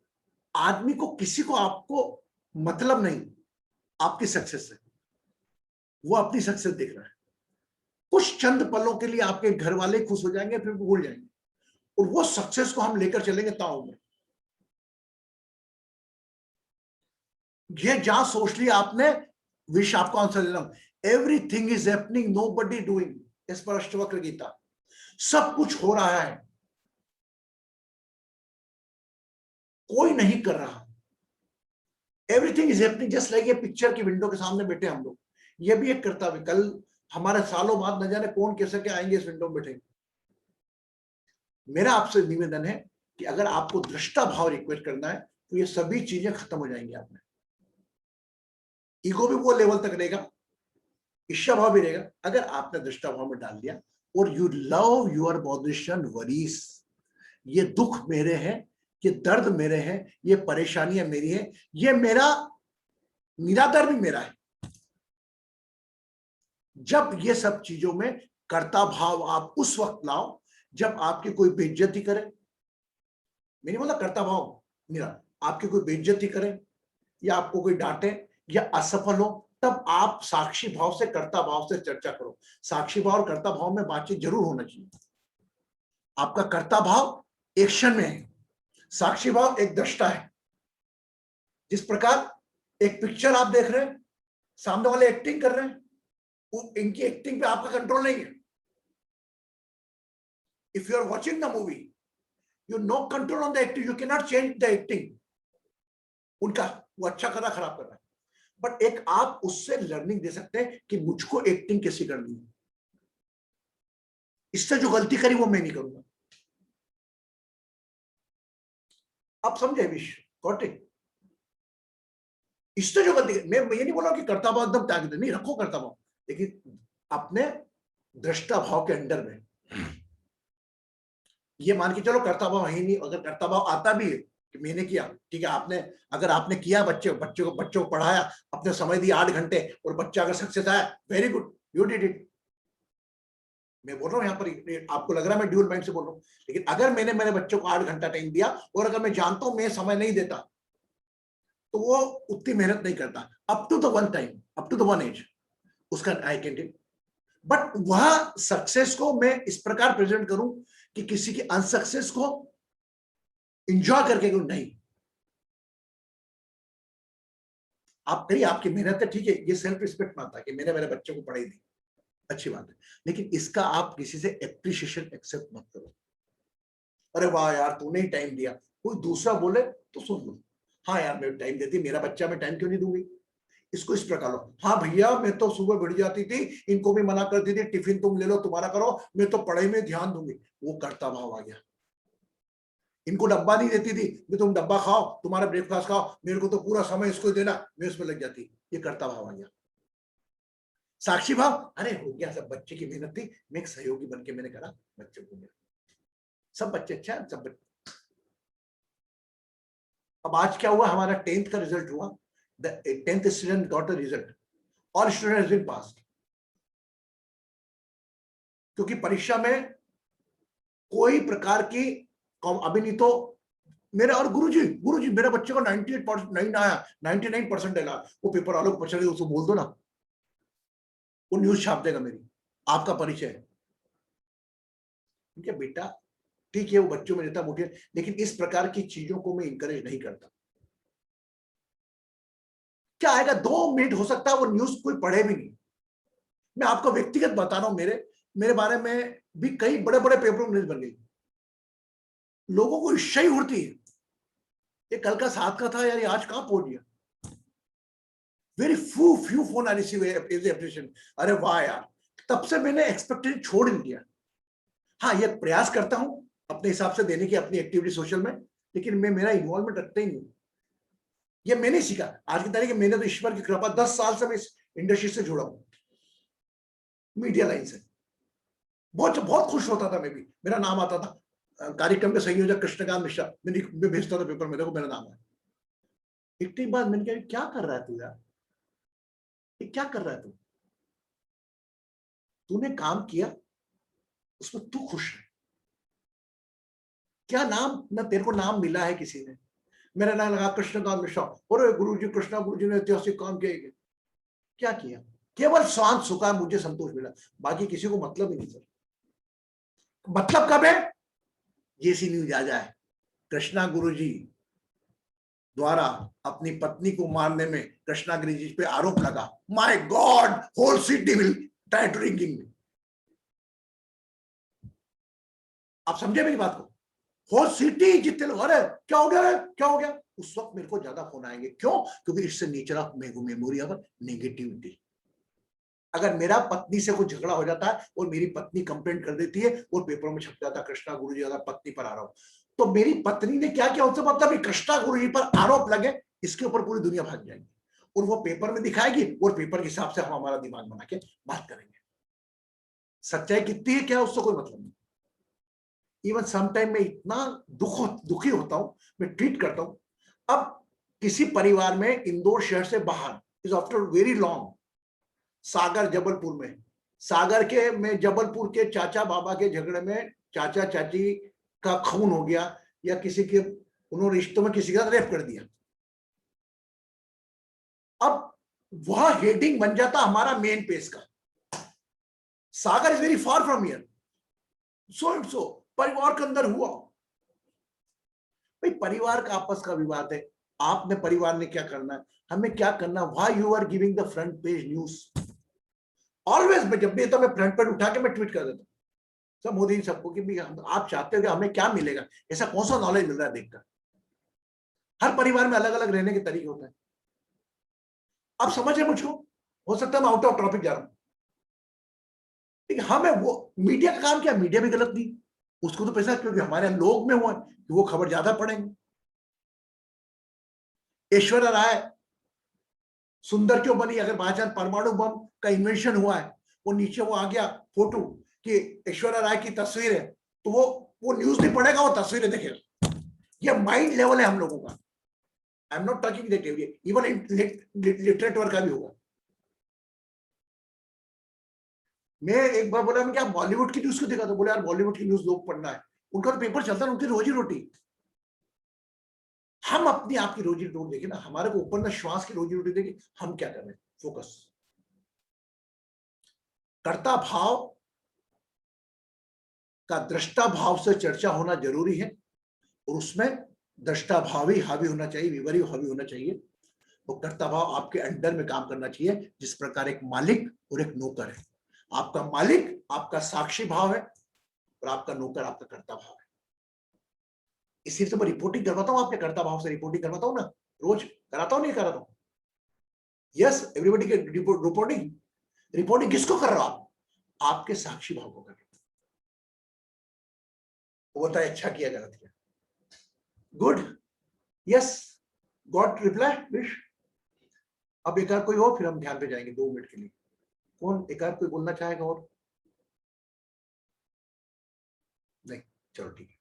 आदमी को, किसी को आपको मतलब नहीं आपकी सक्सेस से, वो अपनी सक्सेस देख रहा है। कुछ चंद पलों के लिए आपके घर वाले खुश हो जाएंगे, फिर भूल जाएंगे, और वो सक्सेस को हम लेकर चलेंगे ताउम्र। ये जहां सोच लिया आपने, विश आपको आंसर दे रहा हूं, everything is happening, nobody doing, इस पर अष्टवक्र गीता, सब कुछ हो रहा है, कोई नहीं कर रहा। Everything is happening just like ये पिक्चर की विंडो के सामने बैठे हम लोग, ये भी एक कर्तव्य। कल हमारे सालों बाद न जाने कौन कैसे के आएंगे इस विंडो में बैठेंगे। मेरा आपसे निवेदन है कि अगर आपको दृष्टा भाव रिक्वेस्ट करना है तो ये सभी चीजें खत्म हो जाएंगी आप में। ईगो भी वो लेवल तक रहेगा, ईर्ष्या भाव भी रहेगा, अगर आपने दृष्टा भाव में डाल दिया। और you love your position worries, ये दुख मेरे हैं, ये दर्द मेरे हैं, ये परेशानियां मेरी हैं, ये मेरा निरादर भी मेरा है। जब ये सब चीजों में कर्ता भाव आप उस वक्त लाओ जब आपकी कोई बेइज्जती करे, मैंने बोला कर्ता भाव मेरा, आपकी कोई बेइज्जती करे या आपको कोई डांटे या असफल हो, तब आप साक्षी भाव से कर्ता भाव से चर्चा करो। साक्षी भाव और कर्ता भाव में बातचीत जरूर होना चाहिए। आपका कर्ता भाव एक्शन में है, साक्षी भाव एक दृष्टा है। जिस प्रकार एक पिक्चर आप देख रहे हैं, सामने वाले एक्टिंग कर रहे हैं, इनकी एक्टिंग पे आपका कंट्रोल नहीं है। If you are watching the movie, you no control on the acting, you can not change the acting उनका, वो अच्छा कर रहा खराब कर रहा है। बट एक आप उससे लर्निंग दे सकते हैं कि मुझको एक्टिंग कैसे करनी है, इससे जो गलती करी वो मैं नहीं करूंगा। आप समझे विश्व कॉटिक? इससे जो गलती, मैं ये नहीं बोला कि कर्ता भाव एकदम त्याग दे, नहीं, रखो कर्ता भाव, लेकिन अपने दृष्टा भाव के अंडर में ये मान के चलो कर्ता भाव है ही नहीं। अगर कर्ता भाव आता भी है कि मैंने किया, ठीक है, आपने अगर आपने किया, बच्चों को पढ़ाया, अपने समय दिया 8 घंटे, और बच्चा अगर सक्सेस आया, very good, you did it. मैं बोल रहा हूं यहाँ पर, आपको लग रहा है मैं ड्यूल माइंड से बोल रहा हूं, लेकिन अगर मैंने मेरे बच्चों को 8 घंटा टाइम दिया और अगर मैं जानता हूं मैं समय नहीं देता, तो वो उतनी मेहनत नहीं करता up to the one time, up to the one age, उसका आई कैन डू। बट वह सक्सेस को मैं इस प्रकार प्रेजेंट करूं कि किसी की अनसक्सेस को एंजॉय करके नहीं। आप करिए, आपकी मेहनत है, ठीक है, ये सेल्फ रिस्पेक्ट मानता है कि मैंने मेरे बच्चों को पढ़ाई दी, अच्छी बात है, लेकिन इसका आप किसी से एप्रिशिएशन एक्सेप्ट मत करो। अरे वाह यार तूने ही टाइम दिया, कोई दूसरा बोले तो सुन लो, हाँ यार मैं टाइम देती, मेरा बच्चा मैं टाइम क्यों नहीं दूंगी। इसको इस प्रकार लो, हाँ भैया मैं तो सुबह बढ़ जाती थी, इनको भी मना करती थी, टिफिन तुम ले लो, तुम्हारा करो, मैं तो पढ़ाई में ध्यान दूंगी। वो कर्ता भाव आ गया। इनको डब्बा नहीं देती थी, मैं तुम डब्बा खाओ, तुम्हारा ब्रेकफास्ट खाओ, मेरे को तो पूरा समय इसको देना, मैं उसमें लग जाती, ये कर्ता भाव आ गया। साक्षी भाव, अरे हो गया, सब बच्चे की मेहनत थी, मैं एक सहयोगी बन के मैंने करा, बच्चों को मिला, सब बच्चे अच्छा, सब बच्चे। अब आज क्या हुआ, हमारा 10th का रिजल्ट हुआ, the 10th student got a result, all students have been passed, क्योंकि परीक्षा में कोई प्रकार की अभी नहीं तो मेरे और गुरुजी मेरे बच्चे को 98% आया, 99% आया, वो पेपर वालों को पूछ रहे उसको बोल दो ना, वो न्यूज छाप देगा मेरी, आपका परिचय है। ठीक है बेटा, ठीक है वो बच्चों में रहता मोटिव, लेकिन इस प्रकार की चीजों को मैं इंकरेज नहीं करता। क्या आएगा, 2 मिनट हो सकता है वो न्यूज कोई पढ़े भी नहीं। मैं आपको व्यक्तिगत बता रहा हूं, मेरे बारे में भी कई बड़े बड़े पेपरों में न्यूज बन गई। लोगों को ईर्ष्या ही उड़ती है, ये कल का 7 का था यार, ये आज कहां पहुंच गया। Very few phone I receive as appreciation, अरे वाह यार, तब से मैंने एक्सपेक्टेशन छोड़ ही दिया। हाँ, ये प्रयास करता हूं अपने हिसाब से देने की अपनी एक्टिविटी सोशल में, लेकिन मैं मेरा इन्वॉल्वमेंट रखता ही नहीं। ये मैंने सीखा आज की तारीख में, मैंने तो ईश्वर की कृपा 10 साल से मैं इस इंडस्ट्री से जुड़ा हूं, मीडिया लाइन से। बहुत खुश होता था मैं भी, मेरा नाम आता था, कार्यक्रम के संयोजक कृष्णकांत मिश्रा, मैं भेजता था पेपर में, देखो मेरा नाम है। एक टाइम बाद मैंने कहा क्या कर रहा है तू यार, ये क्या कर रहा है तूने काम किया उसमें तू खुश है क्या? नाम ना तेरे को नाम मिला है किसी ने, मेरा नाम लगा कृष्णकांत मिश्रा, और गुरुजी कृष्णा गुरुजी ने ऐतिहासिक काम किया, क्या किया? केवल शांत सुखा मुझे संतोष मिला, बाकी किसी को मतलब ही नहीं सर। मतलब कब है? ये सी न्यूज आ जाए कृष्णा गुरुजी द्वारा अपनी पत्नी को मारने में कृष्णा गुरुजी पे आरोप लगा, my god whole city will try to ringing me. आप समझे मेरी बात को? होल सिटी जितने लोग, अरे क्या हो गया, क्या हो गया, उस वक्त मेरे को ज्यादा फोन आएंगे। क्यों? क्योंकि इससे nature of memory of negativity. अगर मेरा पत्नी से कुछ झगड़ा हो जाता है और मेरी पत्नी कंप्लेंट कर देती है और पेपरों में छप जाता है कृष्णा गुरुजी अगर पत्नी पर आरोप, तो मेरी पत्नी ने क्या किया उससे मतलब कृष्णा गुरुजी पर आरोप लगे, इसके ऊपर पूरी दुनिया भाग जाएगी और वो पेपर में दिखाएगी और पेपर के हिसाब से हम हमारा दिमाग बना के बात करेंगे। सच्चाई कितनी है क्या उससे कोई मतलब नहीं। इवन समटाइम मैं इतना दुखी होता हूं, मैं ट्वीट करता हूं। अब किसी परिवार में इंदौर शहर से बाहर is after very long, Sagar Jabalpur में, सागर के में जबलपुर के चाचा बाबा के झगड़े में चाचा चाची का खून हो गया, या किसी के उन्होंने रिश्तों में किसी का रेप कर दिया। अब वह हेडिंग बन जाता हमारा मेन पेज का, Sagar is very far from here, so and so परिवार के अंदर हुआ। भाई परिवार का आपस का विवाद है, आपने परिवार ने क्या करना है, हमें क्या करना, why you are giving the front page news always. जब भी तो मैं फ्रंट पेज उठा के मैं ट्वीट कर देता हूं सब मोदी सबको कि भी आप चाहते हो कि हमें क्या मिलेगा, ऐसा कौन सा नॉलेज मिल रहा है देखकर। हर परिवार में अलग अलग रहने के तरीके होते हैं। आप समझ रहे मुझको? हो सकता है मैं आउट ऑफ टॉपिक जा रहा हूं, लेकिन हमें वो मीडिया का काम क्या, मीडिया भी गलत नहीं, उसको तो पैसा क्योंकि हमारे लोग में हुआ कि वो खबर ज्यादा पढ़ेंगे। ऐश्वर्या राय सुंदर क्यों बनी? अगर बाचान परमाणु बम का इन्वेंशन हुआ है, वो नीचे वो आ गया फोटो कि ऐश्वर्या राय की तस्वीर है, तो वो न्यूज नहीं पढ़ेगा, वो तस्वीरें देखेगा। ये माइंड लेवल है हम लोगों का। I am not talking that area, even literate work का भी होगा। मैं एक बार बोला, मैं क्या बॉलीवुड की न्यूज को देखा, तो बोले यार बॉलीवुड की न्यूज लोग पढ़ना है, उनका तो पेपर चलता है, उनकी रोजी रोटी। हम अपनी आपकी रोजी रोटी देखें ना, हमारे को ऊपर ना श्वास की रोजी रोटी देखें, हम क्या कर रहे हैं, फोकस। कर्ता भाव का दृष्टा भाव से चर्चा होना जरूरी है, और उसमें दृष्टा भाव ही हावी होना चाहिए, विवरी हावी होना चाहिए। वो कर्ता भाव आपके अंडर में काम करना चाहिए, जिस प्रकार एक मालिक और एक नौकर है। आपका मालिक आपका साक्षी भाव है और आपका नौकर आपका कर्ता भाव है। इसी से मैं रिपोर्टिंग करवाता हूं, आपके कर्ता भाव से रिपोर्टिंग करवाता हूं ना, रोज कराता हूं, नहीं कराता हूं? यस, एवरीबॉडी के रिपोर्टिंग किसको कर रहा हूं? आपके साक्षी भाव को कर रहा हूं। वो बताए अच्छा किया गलत किया। Good, yes, got reply wish. अब एक कोई हो, फिर हम ध्यान पे जाएंगे 2 मिनट के लिए। कौन एक कोई बोलना चाहेगा और? नहीं, चलो ठीक है।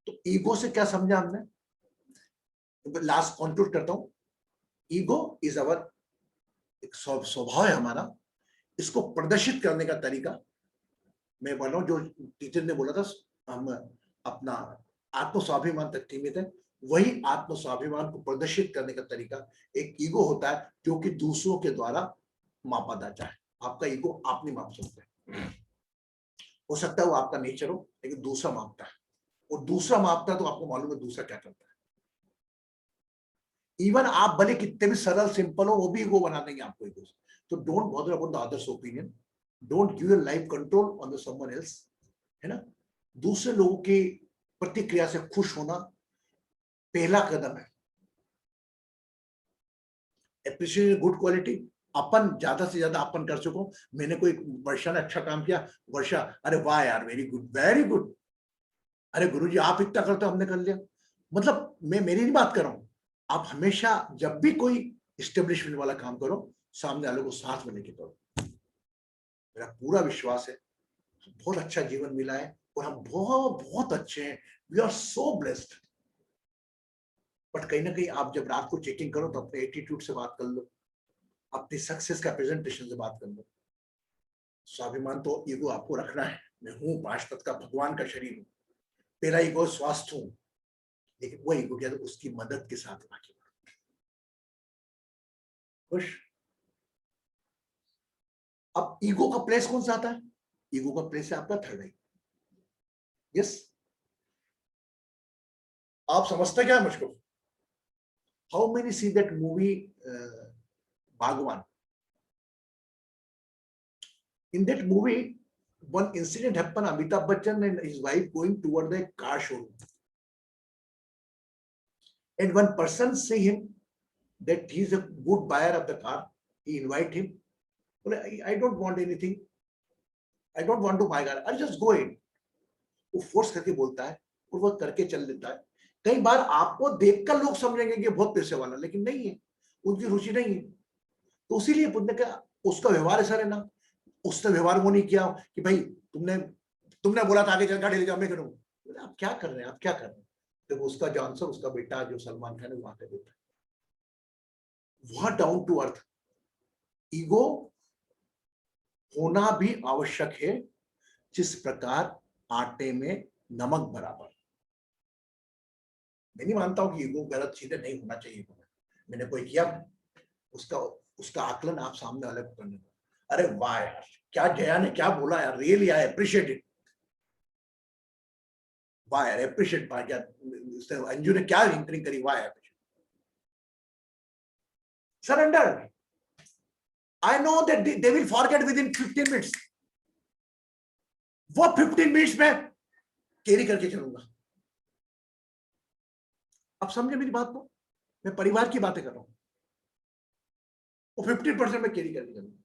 तो ईगो से क्या समझा हमने? लास्ट कंक्लूड करता हूं। ईगो इज अवर, एक स्वभाव है हमारा, इसको प्रदर्शित करने का तरीका मैं बोल रहा हूं, जो टीचर ने बोला था हम अपना आत्म स्वाभिमान तक सीमित है। वही आत्म स्वाभिमान को प्रदर्शित करने का तरीका एक ईगो होता है, जो कि दूसरों के द्वारा मापा जाता है। आपका ईगो आप नहीं माप सकते, हो सकता है वो आपका नेचर हो, लेकिन दूसरा मापता है, और दूसरा मापता है तो आपको मालूम है दूसरा क्या करता है। इवन आप भले कितने भी सरल सिंपल हो, वो भी ईगो बना देंगे आपको ईगो से। तो don't bother about the others opinion, don't give your life control on the someone else, है ना। दूसरे लोगों की प्रतिक्रिया से खुश होना पहला कदम है। एप्रिशिएट गुड क्वालिटी, अपन ज्यादा से ज्यादा अपन कर सको। मैंने कोई वर्षा ने अच्छा काम किया, वर्षा अरे वाह यार वेरी गुड वेरी गुड, अरे गुरुजी आप इतना करते हो हमने कर लिया। मतलब मैं मेरी नहीं बात कर रहा हूं, आप हमेशा जब भी कोई इस्टेब्लिशमेंट वाला काम करो, सामने वाले को साथ में लेके करो। मेरा पूरा विश्वास है बहुत अच्छा जीवन मिला है और हम बहुत बहुत अच्छे हैं, we are so blessed. But कहीं ना कहीं आप जब रात को चेकिंग करो तो अपने एटीट्यूड से बात कर लो, अपनी सक्सेस का प्रेजेंटेशन से बात कर लो। स्वाभिमान तो ईगो आपको रखना है, मैं हूँ 5 तत्व का भगवान का शरीर हूँ, पहला ईगो स्वास्थ्य हूँ, लेकिन वो ईगो क्या, तो उसकी मदद के साथ बाकी खुश। अब ईगो का प्लेस कौन सा आता है? ईगो का प्लेस है आपका थर्ड आई। यस, आप समझते क्या है मुझको? How many see that movie Bhagwan? In that movie, one incident happened, Amitabh Bachchan and his wife going toward the car showroom. And one person see him that he is a good buyer of the car. He invite him. I don't want anything. I don't want to buy car. I'll just go in. वो force करके बोलता है और वो करके चल लेता है। कई बार आपको देखकर लोग समझेंगे कि बहुत पैसे वाला, लेकिन नहीं है, उनकी रुचि नहीं है। तो इसीलिए पुण्य का उसका व्यवहार ऐसा रहना। उसने व्यवहार वो नहीं किया कि भाई तुमने बोला था आगे चल गाड़ी ले जाओ, मैं करूँ। आप क्या कर रहे हैं, आप क्या कर रहे हैं? तो उसका जो आंसर, उसका बेटा जो सलमान खान है वहां पे देता है। वहां डाउन टू अर्थ ईगो होना भी आवश्यक है, जिस प्रकार आटे में नमक बराबर। मैं नहीं मानता हूं कि ईगो गलत चीजें नहीं होना चाहिए। मैंने कोई किया, उसका आकलन आप सामने वाले को करने दो। अरे वाह यार, क्या जया ने क्या बोला यार, रियली आई अप्रिशिएट इट। वाह यार, अप्रिशिएट पा गया। अंजू ने क्या एंकरिंग करी, वाह यार। Surrender. I know that they will forget within 15 minutes. वो 15 मिनट्स में कैरी करके चलूंगा। आप समझे मेरी बात को? मैं परिवार की बातें कर रहा हूं। वो 15% में कैरी करके चलूंगा।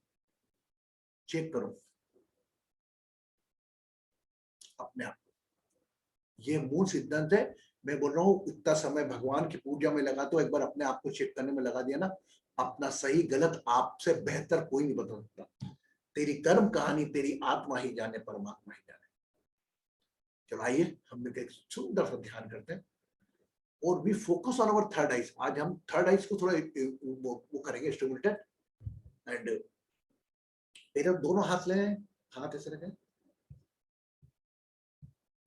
चेक करो अपने आप को। ये मूल सिद्धांत है। मैं बोल रहा हूं इतना समय भगवान की पूजा में लगा, तो एक बार अपने आप को चेक करने में लगा दिया ना, अपना सही गलत आपसे बेहतर कोई नहीं बता सकता। तेरी कर्म कहानी तेरी आत्मा ही जाने, परमात्मा ही जाने। चलो आइए हम लोग एक सुंदर सा ध्यान करते हैं और we focus on our third eyes. आज हम थर्ड आइज को थोड़ा वो करेंगे स्टिमुलेटेड। एंड मेरे दोनों हाथ लें, हाथ ऐसे रखें।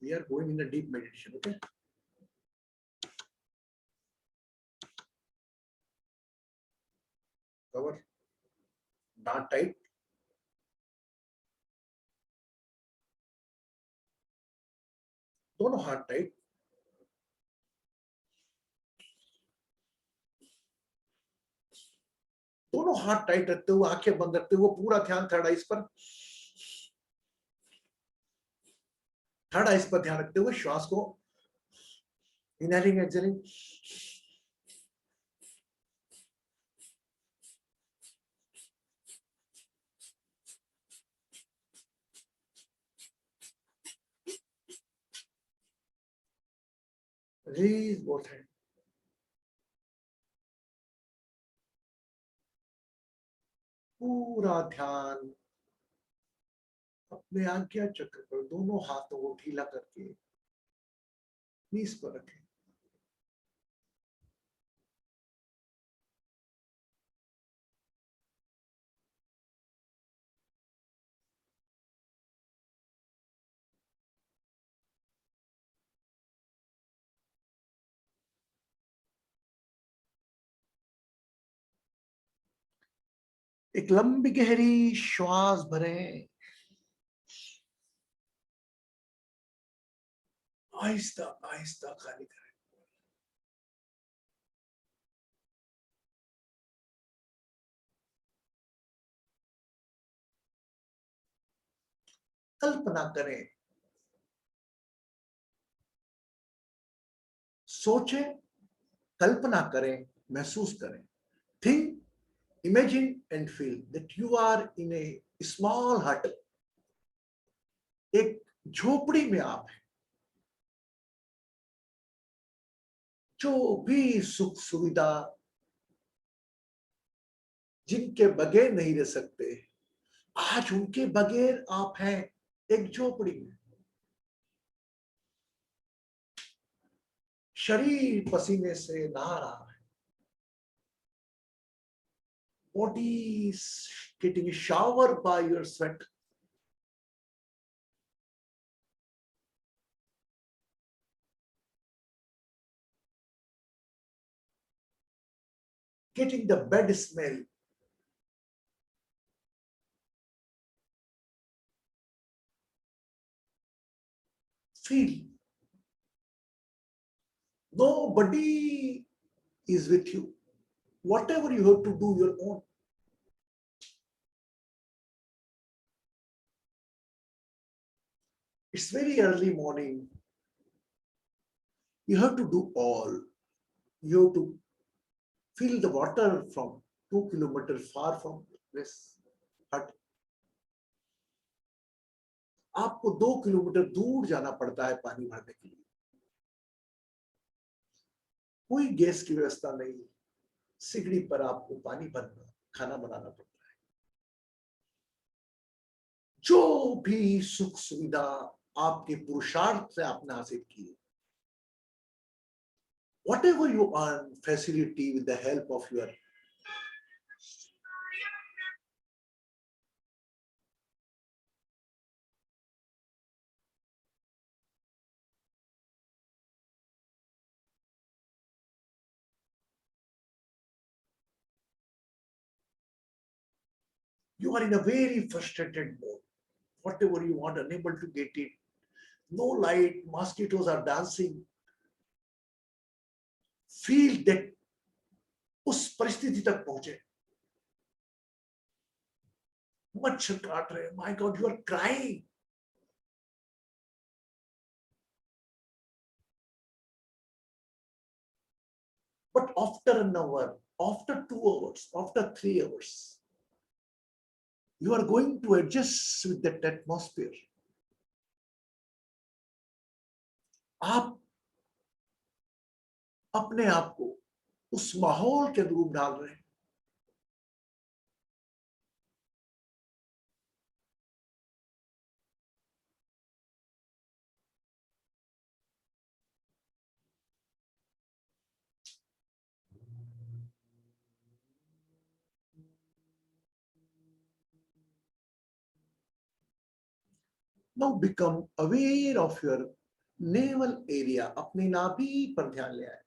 We are going in a deep meditation. Okay, cover not tight, दोनों हाथ टाइट। दोनों हाथ टाइट रखते हुए, आंखें बंद रखते हुए, पूरा ध्यान थर्ड आइज पर, थर्ड आइज पर ध्यान रखते हुए श्वास को inhaling exhaling. Release both hand. पूरा ध्यान अपने आज्ञा चक्र पर, दोनों हाथों को ढीला करके नीज पर रखें। एक लंबी गहरी श्वास भरें, आहिस्ता आहिस्ता खाली करें। कल्पना करें, सोचें, कल्पना करें, महसूस करें। Think, imagine and feel that you are in a small hut. एक झोपड़ी में आप हैं। जो भी सुख सुविधा जिनके बगैर नहीं रह सकते, आज उनके बगैर आप हैं एक झोपड़ी में। शरीर पसीने से नहा रहा है। Body is getting a shower by your sweat. Getting the bed smell. Feel. Nobody is with you. Whatever you have to do your own. It's very early morning. You have to do all. You have to fill the water from 2 kilometers far from this hut. आपको 2 kilometre दूर जाना पड़ता है पानी भरने के लिए। कोई गैस की व्यवस्था नहीं, सिगड़ी पर आपको पानी भरना, खाना बनाना पड़ता है। जो भी सुख सुविधा आपके पुरुषार्थ से आपने हासिल की, whatever you earn, facility with the help of your you are in a very frustrated mode. Whatever you want, unable to get it. No light, mosquitoes are dancing. Feel that उस परिस्थिति तक पहुंचे। मच्छर काट रहे, my God, you are crying. But after an hour, after 2 hours, after 3 hours, you are going to adjust with that atmosphere. आप अपने आप को उस माहौल के अनुरूप डाल रहे हैं। Now become aware of your navel area. अपनी नाभि पर ध्यान ले आए।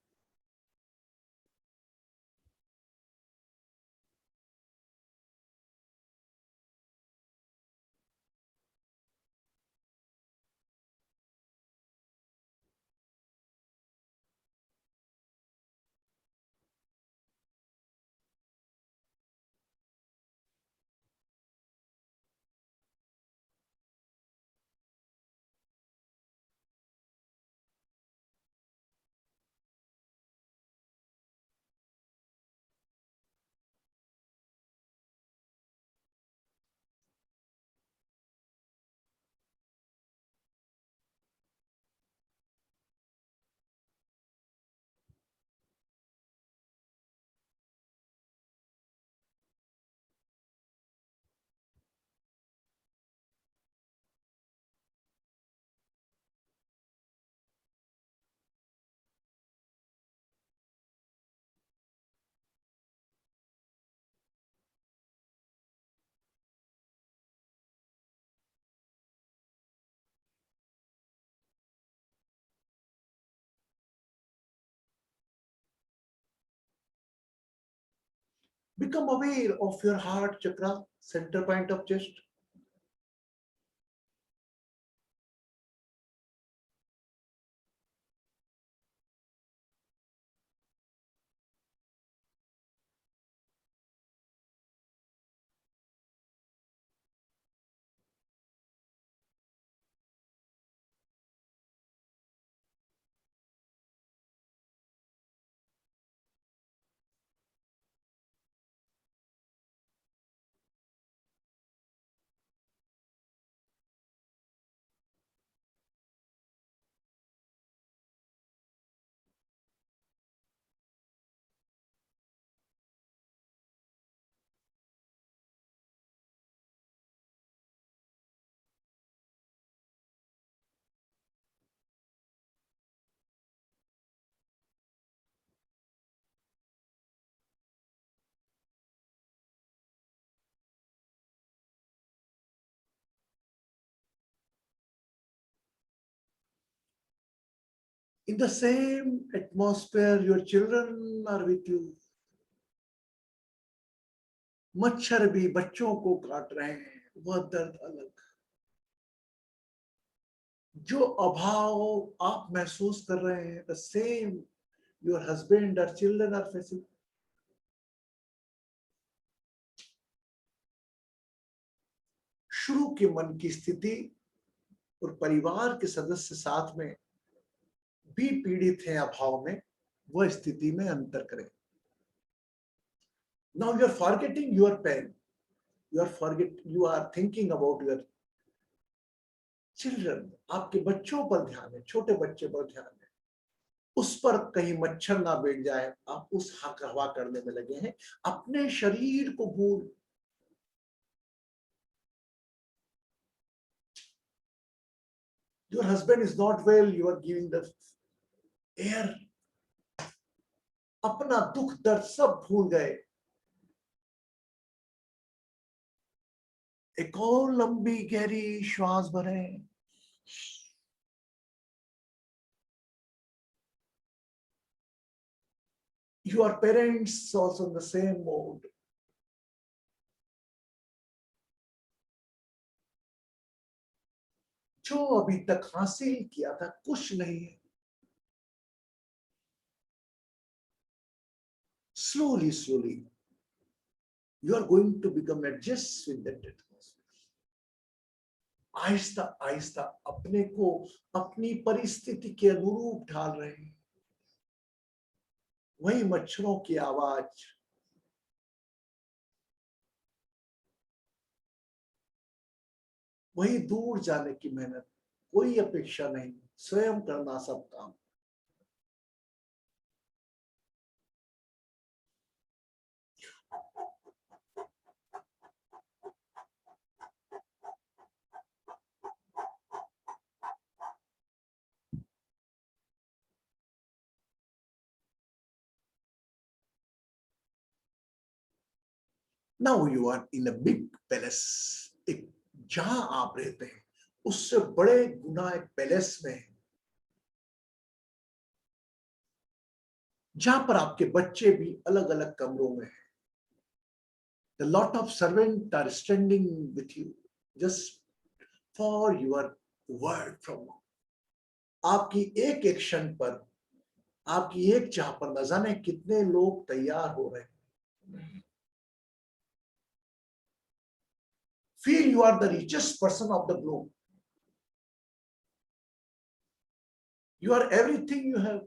Become aware of your heart chakra, center point of chest. In the same atmosphere, your children are with you. मच्छर भी बच्चों को काट रहे हैं, वह दर्द अलग। जो अभाव आप महसूस कर रहे हैं, the same your husband or children are facing. शुरू के मन की स्थिति और परिवार के सदस्य साथ में भी पीड़ित हैं अभाव में, वह स्थिति में अंतर करें। Now you are forgetting your pain. You are thinking about your children. आपके बच्चों पर ध्यान है, छोटे बच्चे पर ध्यान है। उस पर कहीं मच्छर ना बैठ जाए, आप उस हवा करने में लगे हैं। अपने शरीर को भूल। Your husband is not well, you are giving the air. अपना दुख दर्द सब भूल गए। एक और लंबी गहरी श्वास भरें। Your parents also in the same mode. जो अभी तक हासिल किया था कुछ नहीं है। Slowly, you are going to become adjust with that atmosphere. Aahista Aahista अपने को अपनी परिस्थिति के अनुरूप ढाल रहे हैं। वही मच्छरों की आवाज, वही दूर जाने की मेहनत, कोई अपेक्षा नहीं, स्वयं करना सब काम। Now you are in a big palace. एक जहां आप रहते हैं उससे बड़े गुना एक पैलेस में है, जहां पर आपके बच्चे भी अलग अलग कमरों में हैं। The lot of servants are standing with you just for your word from God. आपकी एक एक्शन पर, आपकी एक चाह पर न जाने कितने लोग तैयार हो रहे हैं। Feel you are the richest person of the globe. You are everything you have.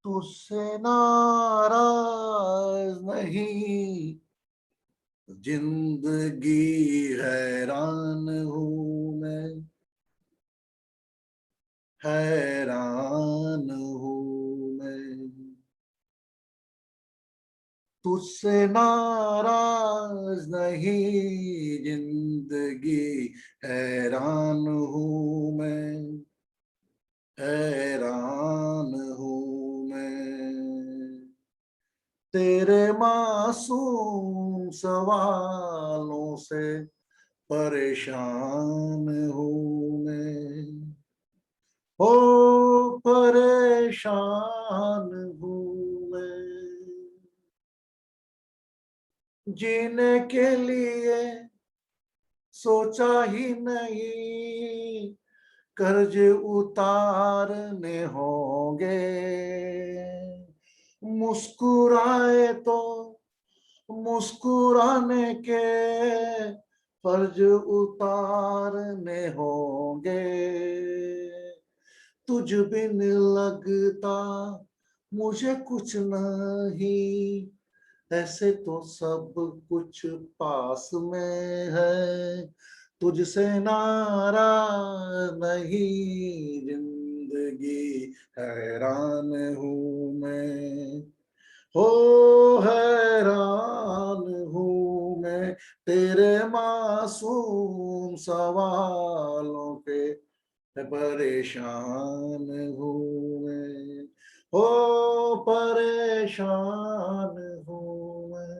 तुझसे नाराज नहीं, जिंदगी हैरान हूं मैं, हैरान हूं मैं। तुझसे नाराज नहीं, जिंदगी हैरान हूं मैं, हैरान हूं मैं। तेरे मासूम सवालों से परेशान हूं मैं, हो परेशान हूं मैं। जीने के लिए सोचा ही नहीं, कर्ज उतारने होंगे, मुस्कुराए तो मुस्कुराने के फर्ज उतारने होंगे। तुझ बिन लगता मुझे कुछ नहीं, ऐसे तो सब कुछ पास में है। तुझसे नाराज नहीं, जिंदगी हैरान हूं मैं, हो हैरान हूं मैं। तेरे मासूम सवालों पे परेशान हूं मैं, हो परेशान हूं मैं।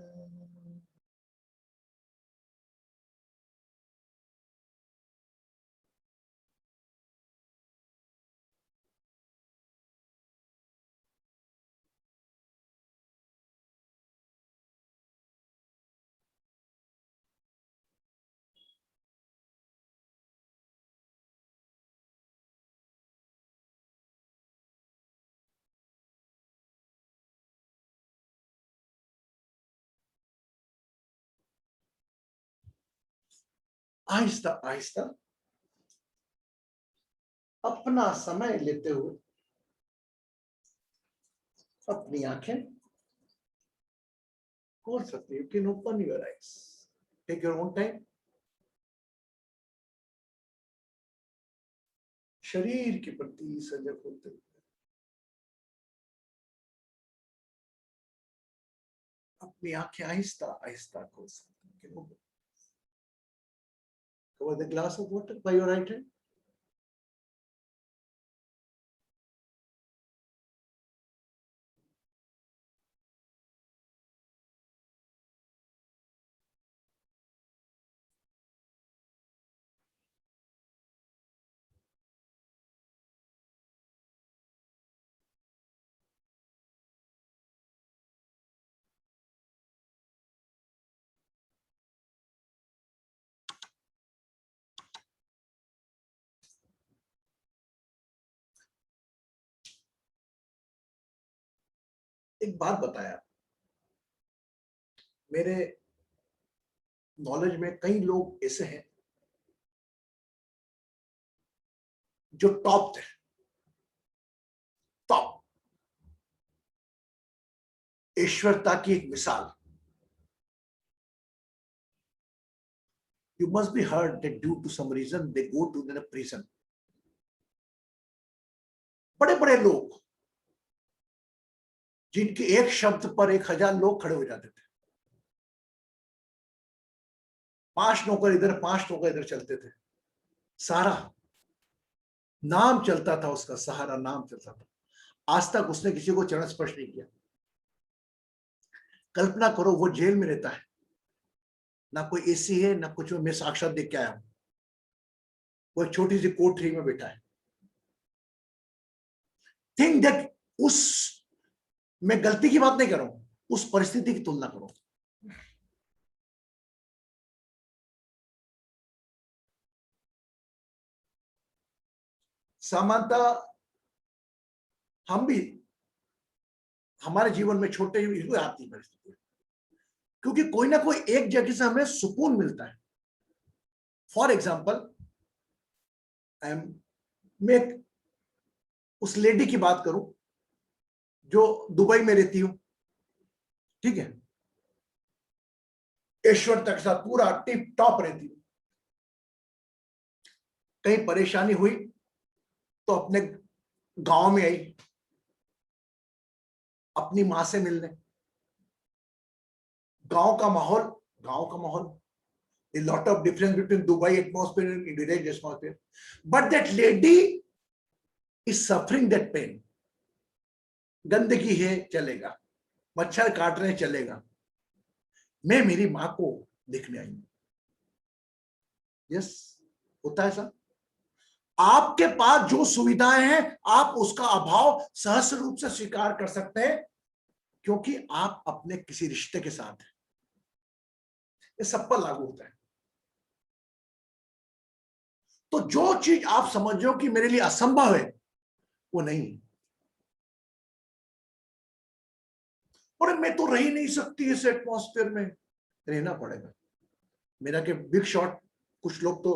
आहिस्ता आहिस्ता अपना समय लेते हुए अपनी आंखें खोल सकते हो। You can open your eyes, take your own time. शरीर के प्रति सजग होते हुए अपनी आंखें आहिस्ता आहिस्ता खोल सकते हो। Cover the glass of water by your right hand. एक बात बताया, मेरे नॉलेज में कई लोग ऐसे हैं जो टॉप थे, टॉप, ईश्वरता की एक मिसाल। You must be heard that due to some reason they go to the prison. बड़े बड़े लोग जिनके एक शब्द पर 1000 लोग खड़े हो जाते थे, 5 नौकर इधर 5 नौकर इधर चलते थे, सारा नाम चलता था उसका, सहारा नाम चलता था। आज तक उसने किसी को चरण स्पर्श नहीं किया। कल्पना करो वो जेल में रहता है, ना कोई एसी है ना कुछ, मैं साक्षात देख के आया हूं। वो एक छोटी सी कोठरी में बैठा है। थिंक दैट, उस, मैं गलती की बात नहीं कर रहा हूं, उस परिस्थिति की तुलना करो। सामान्यतः हम भी हमारे जीवन में छोटे हुए आती परिस्थिति, क्योंकि कोई ना कोई एक जगह से हमें सुकून मिलता है। फॉर एग्जाम्पल, मैं उस लेडी की बात करूं जो दुबई में रहती हूं, ठीक है, ऐश्वर्य के साथ पूरा टिप टॉप रहती हूं, कहीं परेशानी हुई तो अपने गांव में आई अपनी मां से मिलने। गांव का माहौल, a lot of difference between Dubai atmosphere and Indian atmosphere, but that lady is suffering that pain. गंदगी है चलेगा, मच्छर काट रहे चलेगा, मैं मेरी मां को देखने आई हूं। यस, होता है सर। आपके पास जो सुविधाएं हैं आप उसका अभाव सहज रूप से स्वीकार कर सकते हैं, क्योंकि आप अपने किसी रिश्ते के साथ हैं। ये सब पर लागू होता है। तो जो चीज आप समझ रहे हो कि मेरे लिए असंभव है, वो नहीं। और मैं तो रह ही नहीं सकती इस एटमॉस्फेयर में, रहना पड़ेगा। मेरा के बिग शॉट, कुछ लोग तो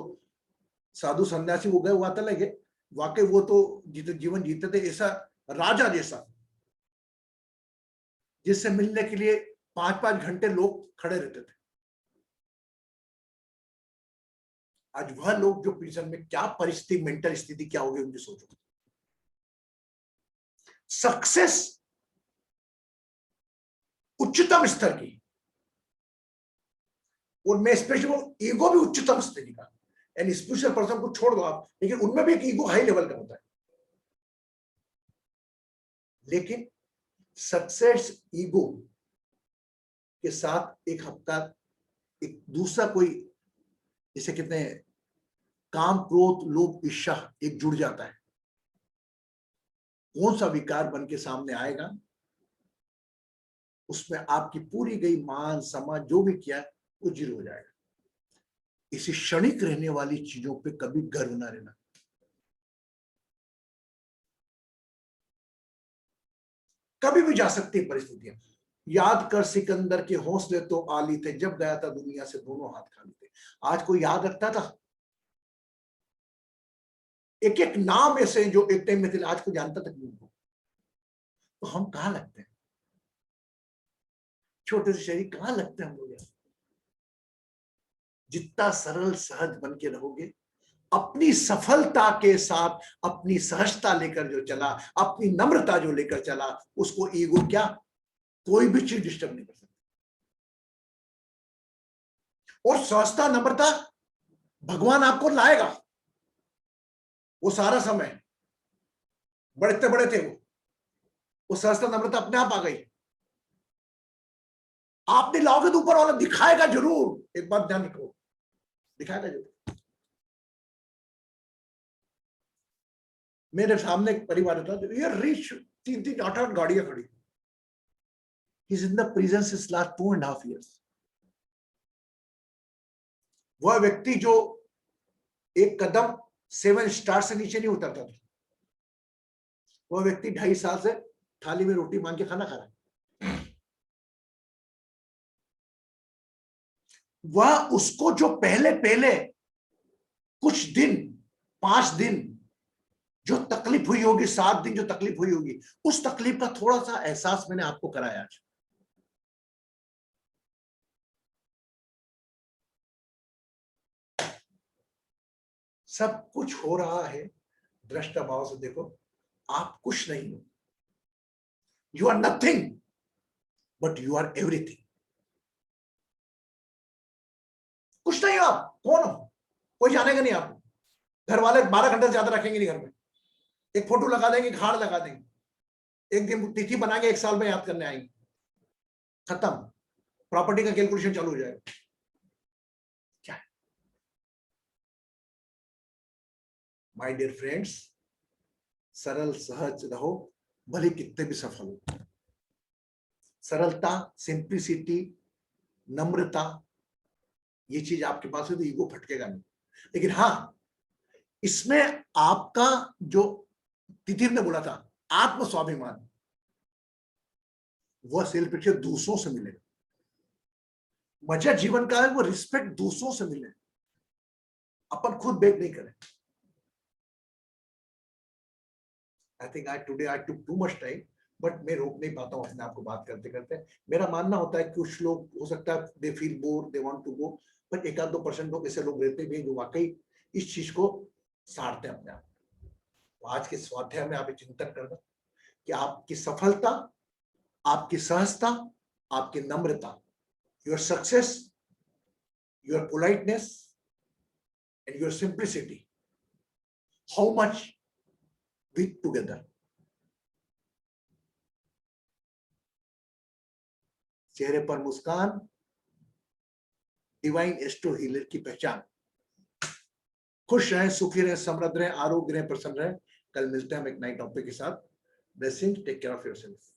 साधु सन्यासी हो गए, वो आता लगे, वाकई वो तो जीवन जीते थे ऐसा राजा जैसा, जिससे मिलने के लिए 5-5 घंटे लोग खड़े रहते थे। आज वह लोग जो प्रिजन में, क्या परिस्थिति, मेंटल स्थिति क्या होगी उनकी, सोचो। सक्सेस उच्चतम स्तर की, और मैं स्पेशली ईगो भी उच्चतम स्तर का, यानी स्पिरिचुअल पर्सन को छोड़ दो आप, लेकिन उनमें भी एक ईगो हाई लेवल का होता है। लेकिन सक्सेस ईगो के साथ एक हफ्ता एक दूसरा कोई, जैसे कहते हैं काम, क्रोध, लोभ, ईर्ष्या एक जुड़ जाता है। कौन सा विकार बन के सामने आएगा, उसमें आपकी पूरी गई मान सम्मान जो भी किया है वो जीरो हो जाएगा। इसी क्षणिक रहने वाली चीजों पे कभी गर्व ना रहना। कभी भी जा सकती है परिस्थितियां। याद कर सिकंदर के हौसले तो आली थे, जब गया था दुनिया से दोनों हाथ खाली थे। आज कोई याद रखता था? एक एक नाम ऐसे जो एक टाइम में थे, आज को जानता तक नहीं उनको। तो हम कहां लगते हैं? छोटे से शरीर कहां लगते हैं हम लोग? जितना सरल सहज बन के रहोगे, अपनी सफलता के साथ अपनी सहजता लेकर जो चला, अपनी नम्रता जो लेकर चला, उसको ईगो क्या, कोई भी चीज डिस्टर्ब नहीं कर सकती। और सहजता, नम्रता भगवान आपको लाएगा। वो सारा समय बढ़ते बड़े थे, वो सहजता नम्रता अपने आप आ गई। आप नहीं लाओगे तो ऊपर वाला दिखाएगा जरूर। एक बात ध्यान रखो, दिखाएगा जरूर। मेरे सामने एक परिवार था, ये रिच, 3-3, 8-8 गाड़ियां खड़ी। He's in the prison since last 2.5 years. वह व्यक्ति जो एक कदम 7 स्टार से नीचे नहीं उतरता था, वह व्यक्ति 2.5 साल से थाली में रोटी मांग के खाना खा रहा है। वह उसको जो पहले कुछ दिन, 5 दिन जो तकलीफ हुई होगी, 7 दिन जो तकलीफ हुई होगी, उस तकलीफ का थोड़ा सा एहसास मैंने आपको कराया आज। सब कुछ हो रहा है दृष्टा भाव से देखो। आप कुछ नहीं हो, you are nothing, but you are everything. कुछ नहीं हो आप, कौन हो? कोई जानेगा नहीं आपको। घर वाले 12 घंटे से ज्यादा रखेंगे नहीं घर में। एक फोटो लगा देंगे, घाड़ लगा देंगे, एक दिन तिथि बनाएंगे, 1 साल में याद करने आएंगे, खत्म। प्रॉपर्टी का कैलकुलेशन चालू हो जाएगा। क्या है? माय डियर फ्रेंड्स, सरल सहज रहो, भले कितने भी सफल हो। सरलता, सिंप्लिसिटी, नम्रता, ये चीज आपके पास है तो ईगो फटकेगा नहीं। लेकिन हाँ, इसमें आपका जो तिथिर ने बोला था आत्म स्वाभिमान, वह सेल्फ रिस्पेक्ट दूसरों से मिलेगा। मजा जीवन का है वो रिस्पेक्ट दूसरों से मिले, अपन खुद बेक नहीं करें। I think today I took too much time. But मैं रोक नहीं पाता हूँ अपने आप को बात करते करते। मेरा मानना होता है कि कुछ लोग हो सकता है they feel bore, they want to go, पर 1-2% लोग ऐसे लोग रहते भी हैं जो वाकई इस चीज को सारते हैं अपने आप। तो आज के स्वाध्याय में आप चिंतन करना कि आपकी सफलता, आपकी सहजता, आपकी नम्रता, your success, your politeness and your simplicity, how much with together. चेहरे पर मुस्कान डिवाइन एस्ट्रो हीलर की पहचान। खुश रहें, सुखी रहें, समृद्ध रहें, आरोग्य रहें, प्रसन्न रहें। कल मिलते हैं हम एक नए टॉपिक के साथ। Blessing, take care of yourself.